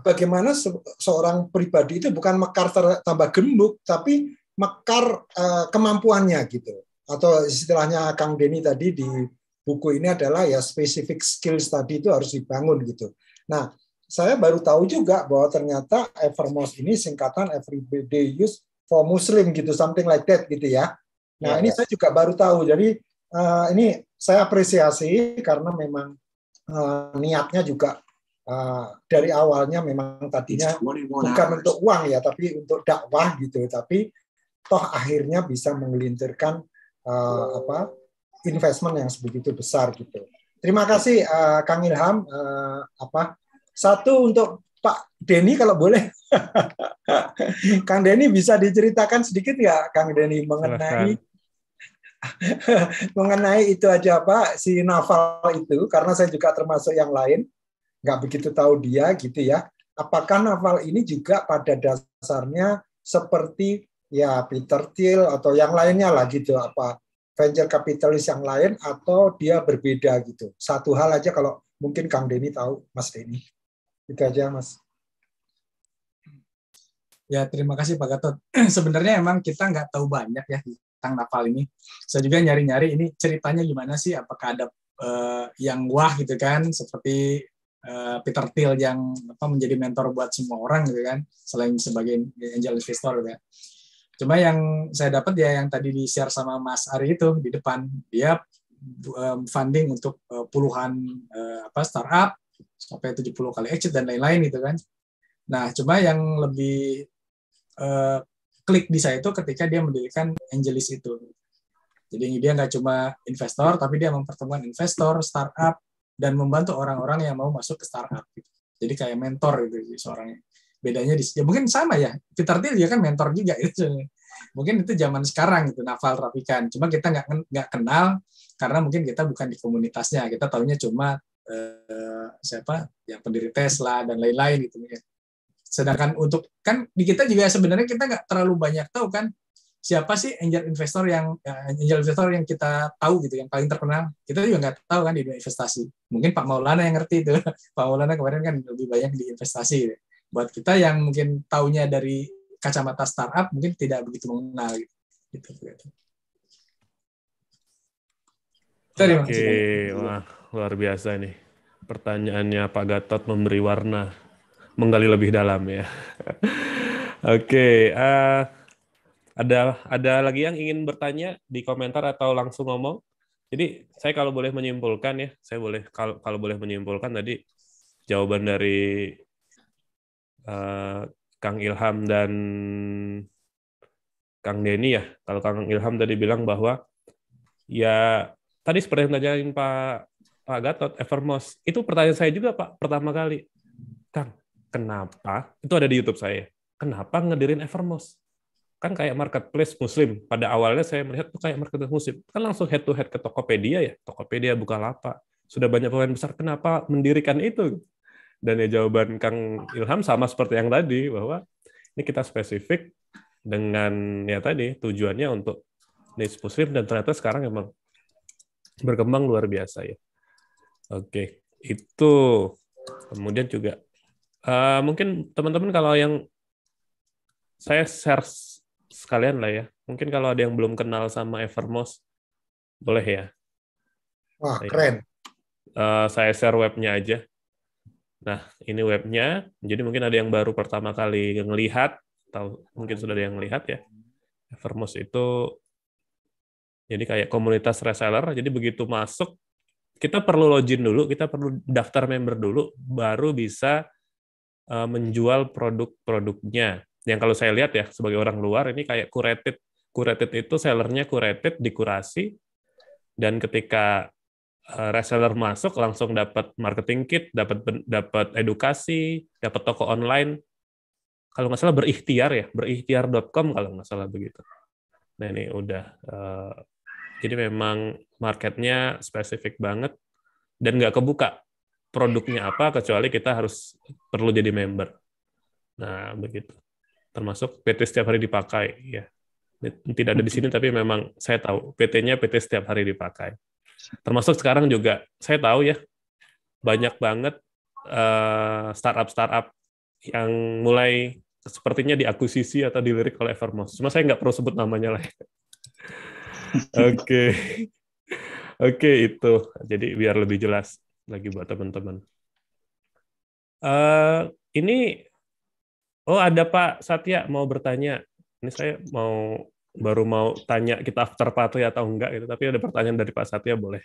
bagaimana seorang pribadi itu bukan mekar tambah gemuk, tapi mekar kemampuannya gitu. Atau istilahnya Kang Denny tadi di buku ini adalah ya specific skills tadi itu harus dibangun gitu. Nah, saya baru tahu juga bahwa ternyata Evermos ini singkatan Everyday Use for Muslim gitu, something like that gitu ya. Nah, ini saya juga baru tahu. Jadi ini saya apresiasi karena memang niatnya juga dari awalnya memang tadinya bukan untuk uang ya, tapi untuk dakwah gitu. Tapi toh akhirnya bisa menggelintirkan investment yang sebegitu besar gitu. Terima kasih Kang Ilham. Satu untuk Pak Denny kalau boleh. Kang Denny bisa diceritakan sedikit nggak Kang Denny mengenai itu aja Pak, si Naval itu, karena saya juga termasuk yang lain nggak begitu tahu dia gitu ya. Apakah Naval ini juga pada dasarnya seperti ya Peter Thiel atau yang lainnya lah gitu, venture capitalist yang lain, atau dia berbeda gitu. Satu hal aja kalau mungkin Kang Denny tahu, Mas Denny. Itu aja Mas. Ya terima kasih Pak Gatot. Sebenarnya emang kita nggak tahu banyak ya tentang Naval ini. Saya juga nyari-nyari ini ceritanya gimana sih, apakah ada yang wah gitu kan, seperti Peter Thiel yang menjadi mentor buat semua orang gitu kan, selain sebagai angel investor gitu ya. Cuma yang saya dapat ya yang tadi di-share sama Mas Ari itu di depan, dia funding untuk puluhan startup sampai 70 kali exit dan lain-lain gitu kan. Nah, cuma yang lebih klik di saya itu ketika dia mendirikan Angelis itu. Jadi dia nggak cuma investor, tapi dia mempertemukan investor, startup, dan membantu orang-orang yang mau masuk ke startup. Gitu. Jadi kayak mentor gitu seorang. Bedanya ya mungkin sama ya. Peter Thiel dia kan mentor juga itu. Mungkin itu zaman sekarang gitu Naval Ravikant. Cuma kita nggak kenal karena mungkin kita bukan di komunitasnya. Kita taunya cuma siapa yang pendiri Tesla dan lain-lain gitu. Sedangkan untuk kan di kita juga sebenarnya kita nggak terlalu banyak tahu kan siapa sih angel investor yang kita tahu gitu, yang paling terkenal. Kita juga nggak tahu kan di dunia investasi. Mungkin Pak Maulana yang ngerti itu. Pak Maulana kemarin kan lebih banyak di investasi. Gitu. Buat kita yang mungkin taunya dari kacamata startup, mungkin tidak begitu mengenal. Gitu. Oke, wah luar biasa nih. Pertanyaannya Pak Gatot memberi warna, menggali lebih dalam ya. Oke, ada lagi yang ingin bertanya di komentar atau langsung ngomong? Jadi saya kalau boleh menyimpulkan ya, kalau boleh menyimpulkan tadi jawaban dari Kang Ilham dan Kang Denny ya. Kalau Kang Ilham tadi bilang bahwa ya tadi seperti yang tanyain Pak Gatot, Evermost. Itu pertanyaan saya juga Pak pertama kali. Kang, kenapa? Itu ada di YouTube saya. Kenapa ngedirin Evermost? Kan kayak marketplace muslim. Pada awalnya saya melihat itu kayak marketplace muslim. Kan langsung head to head ke Tokopedia ya. Tokopedia, Bukalapak. Sudah banyak pemain besar. Kenapa mendirikan itu? Dan ya jawaban Kang Ilham sama seperti yang tadi, bahwa ini kita spesifik dengan ya tadi tujuannya untuk niche muslim, dan ternyata sekarang emang berkembang luar biasa ya. Oke, itu kemudian juga mungkin teman-teman kalau yang saya share sekalian lah ya. Mungkin kalau ada yang belum kenal sama Evermost, boleh ya. Wah, keren. Saya share webnya aja. Nah, ini webnya. Jadi mungkin ada yang baru pertama kali ngelihat, atau mungkin sudah ada yang lihat ya. Evermost itu jadi kayak komunitas reseller. Jadi begitu masuk, kita perlu login dulu, kita perlu daftar member dulu, baru bisa menjual produk-produknya. Yang kalau saya lihat ya, sebagai orang luar, ini kayak curated. Curated itu sellernya curated, dikurasi, dan ketika reseller masuk, langsung dapat marketing kit, dapat edukasi, dapat toko online. Kalau nggak salah berikhtiar ya, berikhtiar.com kalau nggak salah begitu. Nah ini udah. Jadi memang marketnya spesifik banget, dan nggak kebuka produknya apa, kecuali kita harus perlu jadi member. Nah begitu. Termasuk PT setiap hari dipakai ya. Tidak ada di sini tapi memang saya tahu PT-nya PT setiap hari dipakai. Termasuk sekarang juga saya tahu ya banyak banget startup yang mulai sepertinya diakuisisi atau dilirik oleh Evermost. Cuma saya nggak perlu sebut namanya lah. Oke. Oke, itu. Jadi biar lebih jelas lagi buat teman-teman. Ini ada Pak Satya mau bertanya. Ini saya baru mau tanya kita after party atau enggak gitu, tapi ada pertanyaan dari Pak Satya, boleh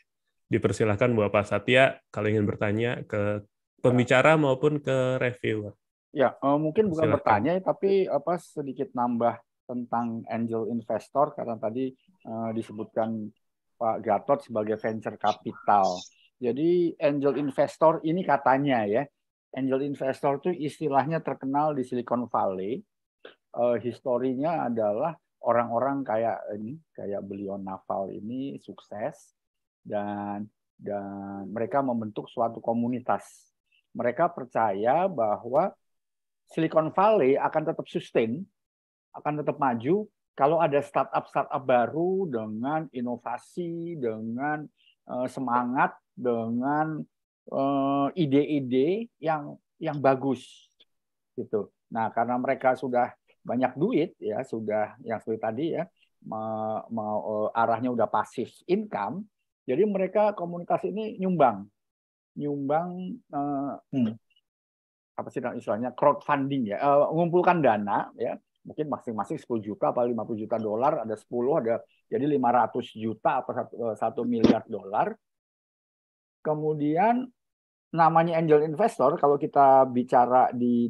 dipersilahkan buat Pak Satya kalau ingin bertanya ke pembicara maupun ke reviewer. Ya, mungkin bukan Silakan. bertanya, tapi sedikit nambah tentang angel investor, karena tadi disebutkan Pak Gatot sebagai venture capital. Jadi angel investor ini katanya ya, angel investor itu istilahnya terkenal di Silicon Valley. Historinya adalah orang-orang kayak beliau Naval ini sukses, dan mereka membentuk suatu komunitas. Mereka percaya bahwa Silicon Valley akan tetap sustain, akan tetap maju kalau ada startup baru dengan inovasi, dengan semangat, dengan ide-ide yang bagus gitu. Nah, karena mereka sudah banyak duit ya, sudah yang seperti tadi ya, arahnya udah passive income, jadi mereka komunitas ini nyumbang apa sih istilahnya, crowdfunding ya, mengumpulkan dana ya, mungkin masing-masing 10 juta atau 50 juta dolar, ada 10, ada Jadi 500 juta atau 1 miliar dolar. Kemudian namanya angel investor, kalau kita bicara di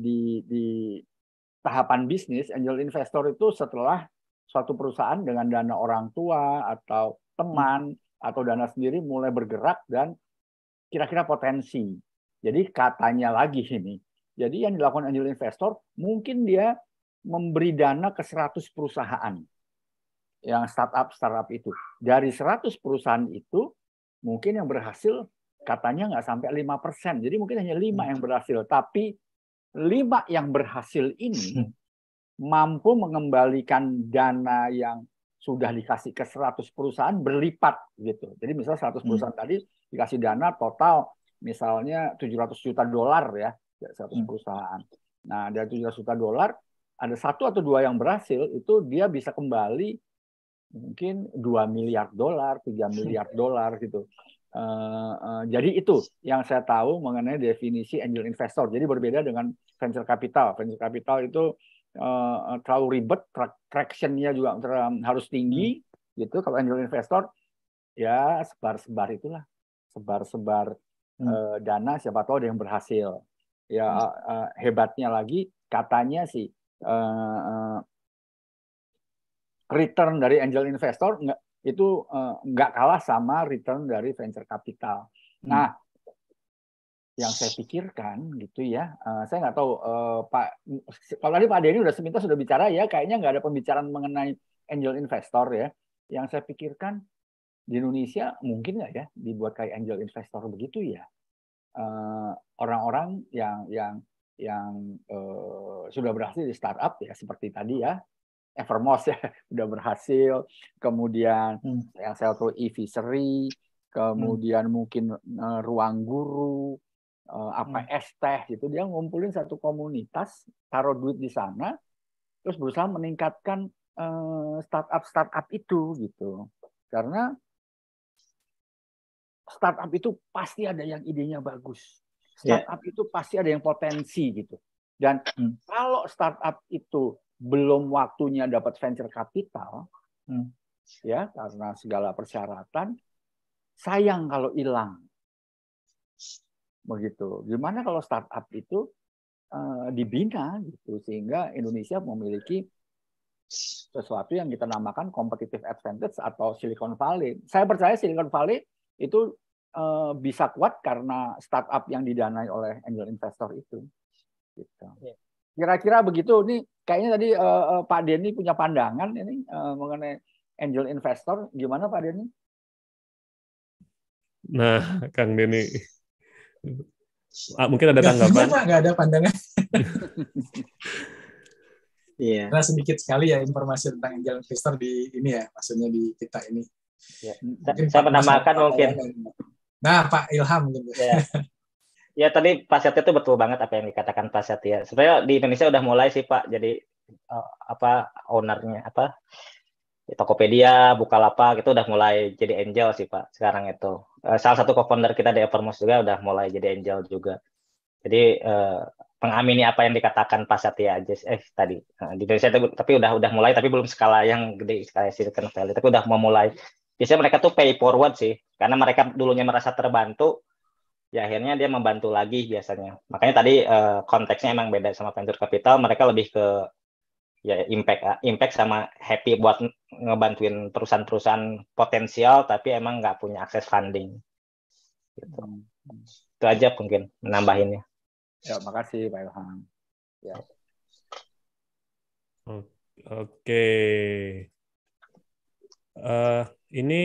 tahapan bisnis, angel investor itu setelah suatu perusahaan dengan dana orang tua atau teman atau dana sendiri mulai bergerak dan kira-kira potensi. Jadi katanya lagi ini. Jadi yang dilakukan angel investor, mungkin dia memberi dana ke 100 perusahaan yang startup itu. Dari 100 perusahaan itu, mungkin yang berhasil katanya nggak sampai 5%. Jadi mungkin hanya 5 yang berhasil. Tapi 5 yang berhasil ini mampu mengembalikan dana yang sudah dikasih ke 100 perusahaan berlipat gitu. Jadi misalnya 100 perusahaan tadi dikasih dana total misalnya 700 juta dolar ya, 100 perusahaan. Nah, dari 700 juta dolar ada 1 atau 2 yang berhasil, itu dia bisa kembali mungkin 2 miliar dolar, 3 miliar dolar gitu. Jadi itu yang saya tahu mengenai definisi angel investor. Jadi berbeda dengan venture capital. Venture capital itu terlalu ribet, traction-nya juga harus tinggi gitu. Kalau angel investor ya sebar-sebar itulah, sebar-sebar dana, siapa tahu ada yang berhasil. Ya hebatnya lagi katanya sih return dari angel investor nggak kalah sama return dari venture capital. Nah, yang saya pikirkan gitu ya, saya nggak tahu Pak, kalau tadi Pak Denny sudah bicara ya, kayaknya nggak ada pembicaraan mengenai angel investor ya. Yang saya pikirkan di Indonesia mungkin nggak ya dibuat kayak angel investor begitu ya. Orang-orang yang sudah berhasil di startup ya, seperti tadi ya, Evermost ya udah berhasil, kemudian yang saya tahu eVisery, kemudian mungkin Ruang Guru, Esteh gitu, dia ngumpulin satu komunitas, taruh duit di sana, terus berusaha meningkatkan startup itu gitu, karena startup itu pasti ada yang idenya bagus, startup itu pasti ada yang potensi gitu, dan kalau startup itu belum waktunya dapat venture capital, ya karena segala persyaratan, sayang kalau hilang, begitu. Gimana kalau startup itu dibina gitu, sehingga Indonesia memiliki sesuatu yang kita namakan competitive advantage atau Silicon Valley. Saya percaya Silicon Valley itu bisa kuat karena startup yang didanai oleh angel investor itu. Gitu. Kira-kira begitu. Nih kayaknya tadi Pak Denny punya pandangan ini mengenai angel investor. Gimana Pak Denny? Nah, Kang Denny, mungkin ada tanggapan? Nggak ada pandangan. Iya. Karena sedikit sekali ya informasi tentang angel investor di ini ya, maksudnya di kita ini. Ya. Saya menambahkan mungkin. Nah, Pak Ilham gitu. Ya. Ya tadi Pak Setia itu betul banget apa yang dikatakan Pak Setia. Sebenarnya di Indonesia udah mulai sih Pak. Jadi ownernya Tokopedia, Bukalapak itu udah mulai jadi angel sih Pak sekarang itu. Salah satu co-founder kita di Evermost juga udah mulai jadi angel juga. Jadi mengamini apa yang dikatakan Pak Setia aja tadi. Di Indonesia itu, tapi udah mulai, tapi belum skala yang gede, skala Silicon Valley, tapi udah mau mulai. Biasanya mereka tuh pay forward sih, karena mereka dulunya merasa terbantu. Ya akhirnya dia membantu lagi biasanya. Makanya tadi konteksnya emang beda sama venture capital. Mereka lebih ke ya impact sama happy buat ngebantuin perusahaan-perusahaan potensial, tapi emang nggak punya akses funding. Gitu. Itu aja mungkin menambahinnya. Ya, makasih Pak Ilham. Ya. Oke. Ini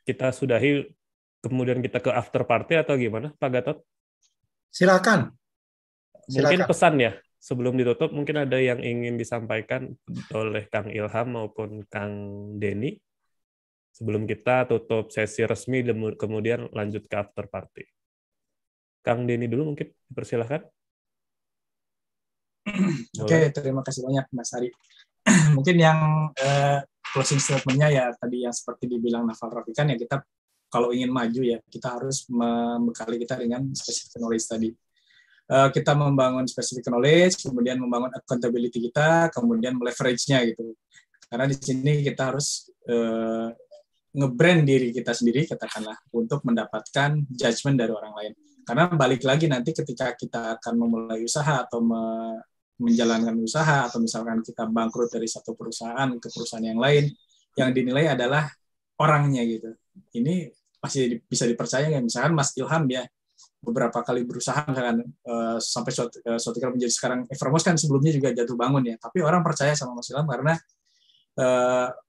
kita sudahi. Kemudian kita ke after party atau gimana, Pak Gatot? Silakan. Mungkin pesan ya, sebelum ditutup, mungkin ada yang ingin disampaikan oleh Kang Ilham maupun Kang Denny sebelum kita tutup sesi resmi, kemudian lanjut ke after party. Kang Denny dulu mungkin, dipersilahkan. Oke, terima kasih banyak Mas Ari. Mungkin yang closing statement-nya ya tadi yang seperti dibilang Naval Rafikan, ya kita kalau ingin maju ya kita harus membekali kita dengan specific knowledge tadi. Kita membangun specific knowledge, kemudian membangun accountability kita, kemudian leverage-nya gitu. Karena di sini kita harus nge-brand diri kita sendiri, katakanlah, untuk mendapatkan judgement dari orang lain. Karena balik lagi nanti ketika kita akan memulai usaha atau menjalankan usaha, atau misalkan kita bangkrut dari satu perusahaan ke perusahaan yang lain, yang dinilai adalah orangnya gitu. Ini masih bisa dipercaya nggak? Misalkan Mas Ilham ya, beberapa kali berusaha kan sampai suatu kali menjadi sekarang Evermost, kan sebelumnya juga jatuh bangun ya. Tapi orang percaya sama Mas Ilham karena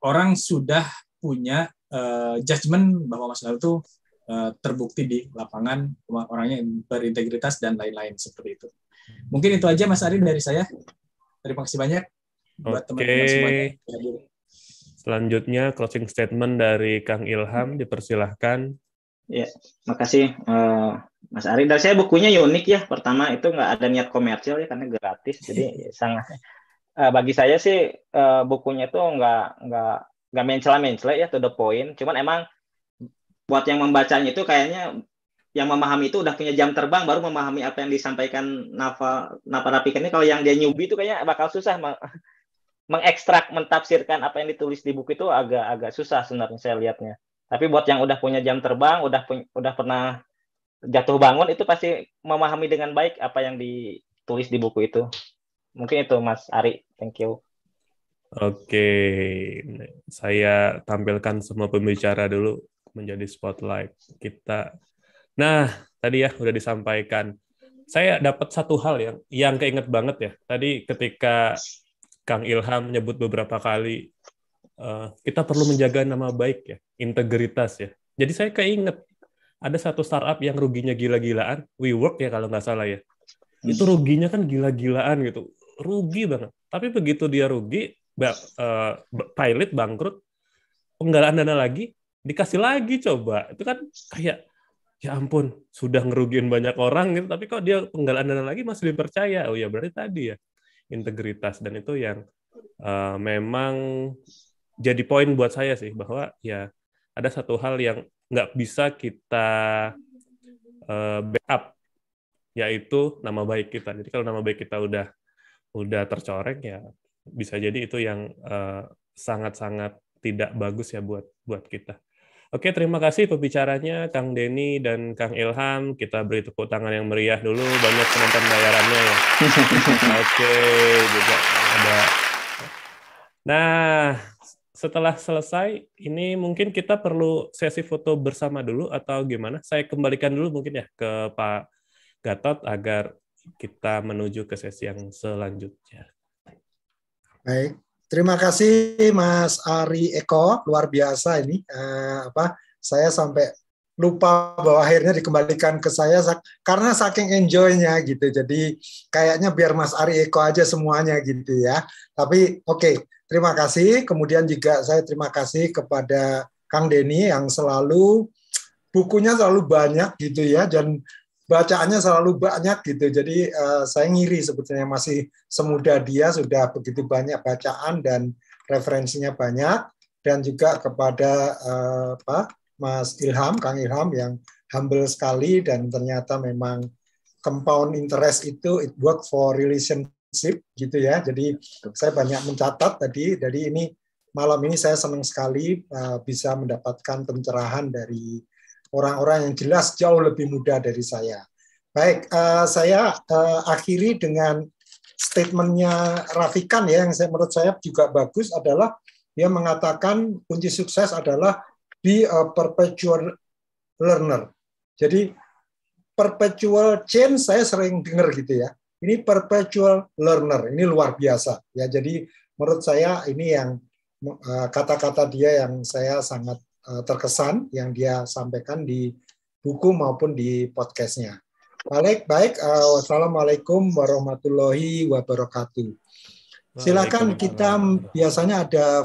orang sudah punya judgement bahwa Mas Ilham itu terbukti di lapangan, orangnya berintegritas dan lain-lain seperti itu. Mungkin itu aja Mas Ari dari saya. Terima kasih banyak buat teman-teman semuanya. Selanjutnya closing statement dari Kang Ilham, dipersilahkan. Ya, makasih Mas Ari. Dari saya bukunya unik ya. Pertama itu nggak ada niat komersial ya, karena gratis. Jadi sangat bagi saya sih bukunya itu nggak mencela-mencela ya, to the point. Cuman emang buat yang membacanya itu kayaknya yang memahami itu udah punya jam terbang baru memahami apa yang disampaikan Nafa Rafikan ini. Kalau yang dia newbie itu kayaknya bakal susah mengekstrak, mentafsirkan apa yang ditulis di buku itu, agak susah sebenarnya saya lihatnya. Tapi buat yang udah punya jam terbang, udah pernah jatuh bangun, itu pasti memahami dengan baik apa yang ditulis di buku itu. Mungkin itu Mas Ari. Thank you. Oke, saya tampilkan semua pembicara dulu menjadi spotlight kita. Nah, tadi ya udah disampaikan. Saya dapat satu hal yang keinget banget ya. Tadi ketika Kang Ilham menyebut beberapa kali kita perlu menjaga nama baik ya, integritas ya. Jadi saya keinget ada satu startup yang ruginya gila-gilaan, WeWork ya kalau nggak salah ya. Itu ruginya kan gila-gilaan gitu, rugi banget. Tapi begitu dia rugi, pilot bangkrut, penggalaan dana lagi, dikasih lagi coba. Itu kan kayak, ya ampun, sudah ngerugiin banyak orang gitu, tapi kok dia penggalaan dana lagi masih dipercaya. Oh ya berarti tadi ya, integritas. Dan itu yang memang jadi poin buat saya sih, bahwa ya ada satu hal yang nggak bisa kita backup, yaitu nama baik kita. Jadi kalau nama baik kita udah tercoreng ya, bisa jadi itu yang sangat-sangat tidak bagus ya buat kita. Oke, terima kasih pembicaranya Kang Denny dan Kang Ilham. Kita beri tepuk tangan yang meriah dulu. Banyak penonton bayarannya ya. Oke, juga ada. Nah, setelah selesai, ini mungkin kita perlu sesi foto bersama dulu atau gimana? Saya kembalikan dulu mungkin ya ke Pak Gatot agar kita menuju ke sesi yang selanjutnya. Baik. Terima kasih Mas Ari Eko, luar biasa ini. Saya sampai lupa bahwa akhirnya dikembalikan ke saya karena saking enjoy-nya gitu. Jadi kayaknya biar Mas Ari Eko aja semuanya gitu ya. Tapi oke, terima kasih. Kemudian juga saya terima kasih kepada Kang Denny yang selalu bukunya selalu banyak gitu ya, dan bacaannya selalu banyak gitu. Jadi saya ngiri sebetulnya masih semuda dia sudah begitu banyak bacaan dan referensinya banyak. Dan juga kepada Mas Ilham, Kang Ilham yang humble sekali, dan ternyata memang compound interest itu it work for relationship gitu ya. Jadi saya banyak mencatat tadi. Jadi ini malam ini saya senang sekali bisa mendapatkan pencerahan dari orang-orang yang jelas jauh lebih muda dari saya. Baik, saya akhiri dengan statementnya Rafikan ya, yang menurut saya juga bagus, adalah dia mengatakan kunci sukses adalah be a perpetual learner. Jadi perpetual change saya sering dengar gitu ya. Ini perpetual learner, ini luar biasa ya. Jadi menurut saya ini yang kata-kata dia yang saya sangat terkesan yang dia sampaikan di buku maupun di podcastnya. Baik. Wassalamualaikum warahmatullahi wabarakatuh. Silakan, kita biasanya ada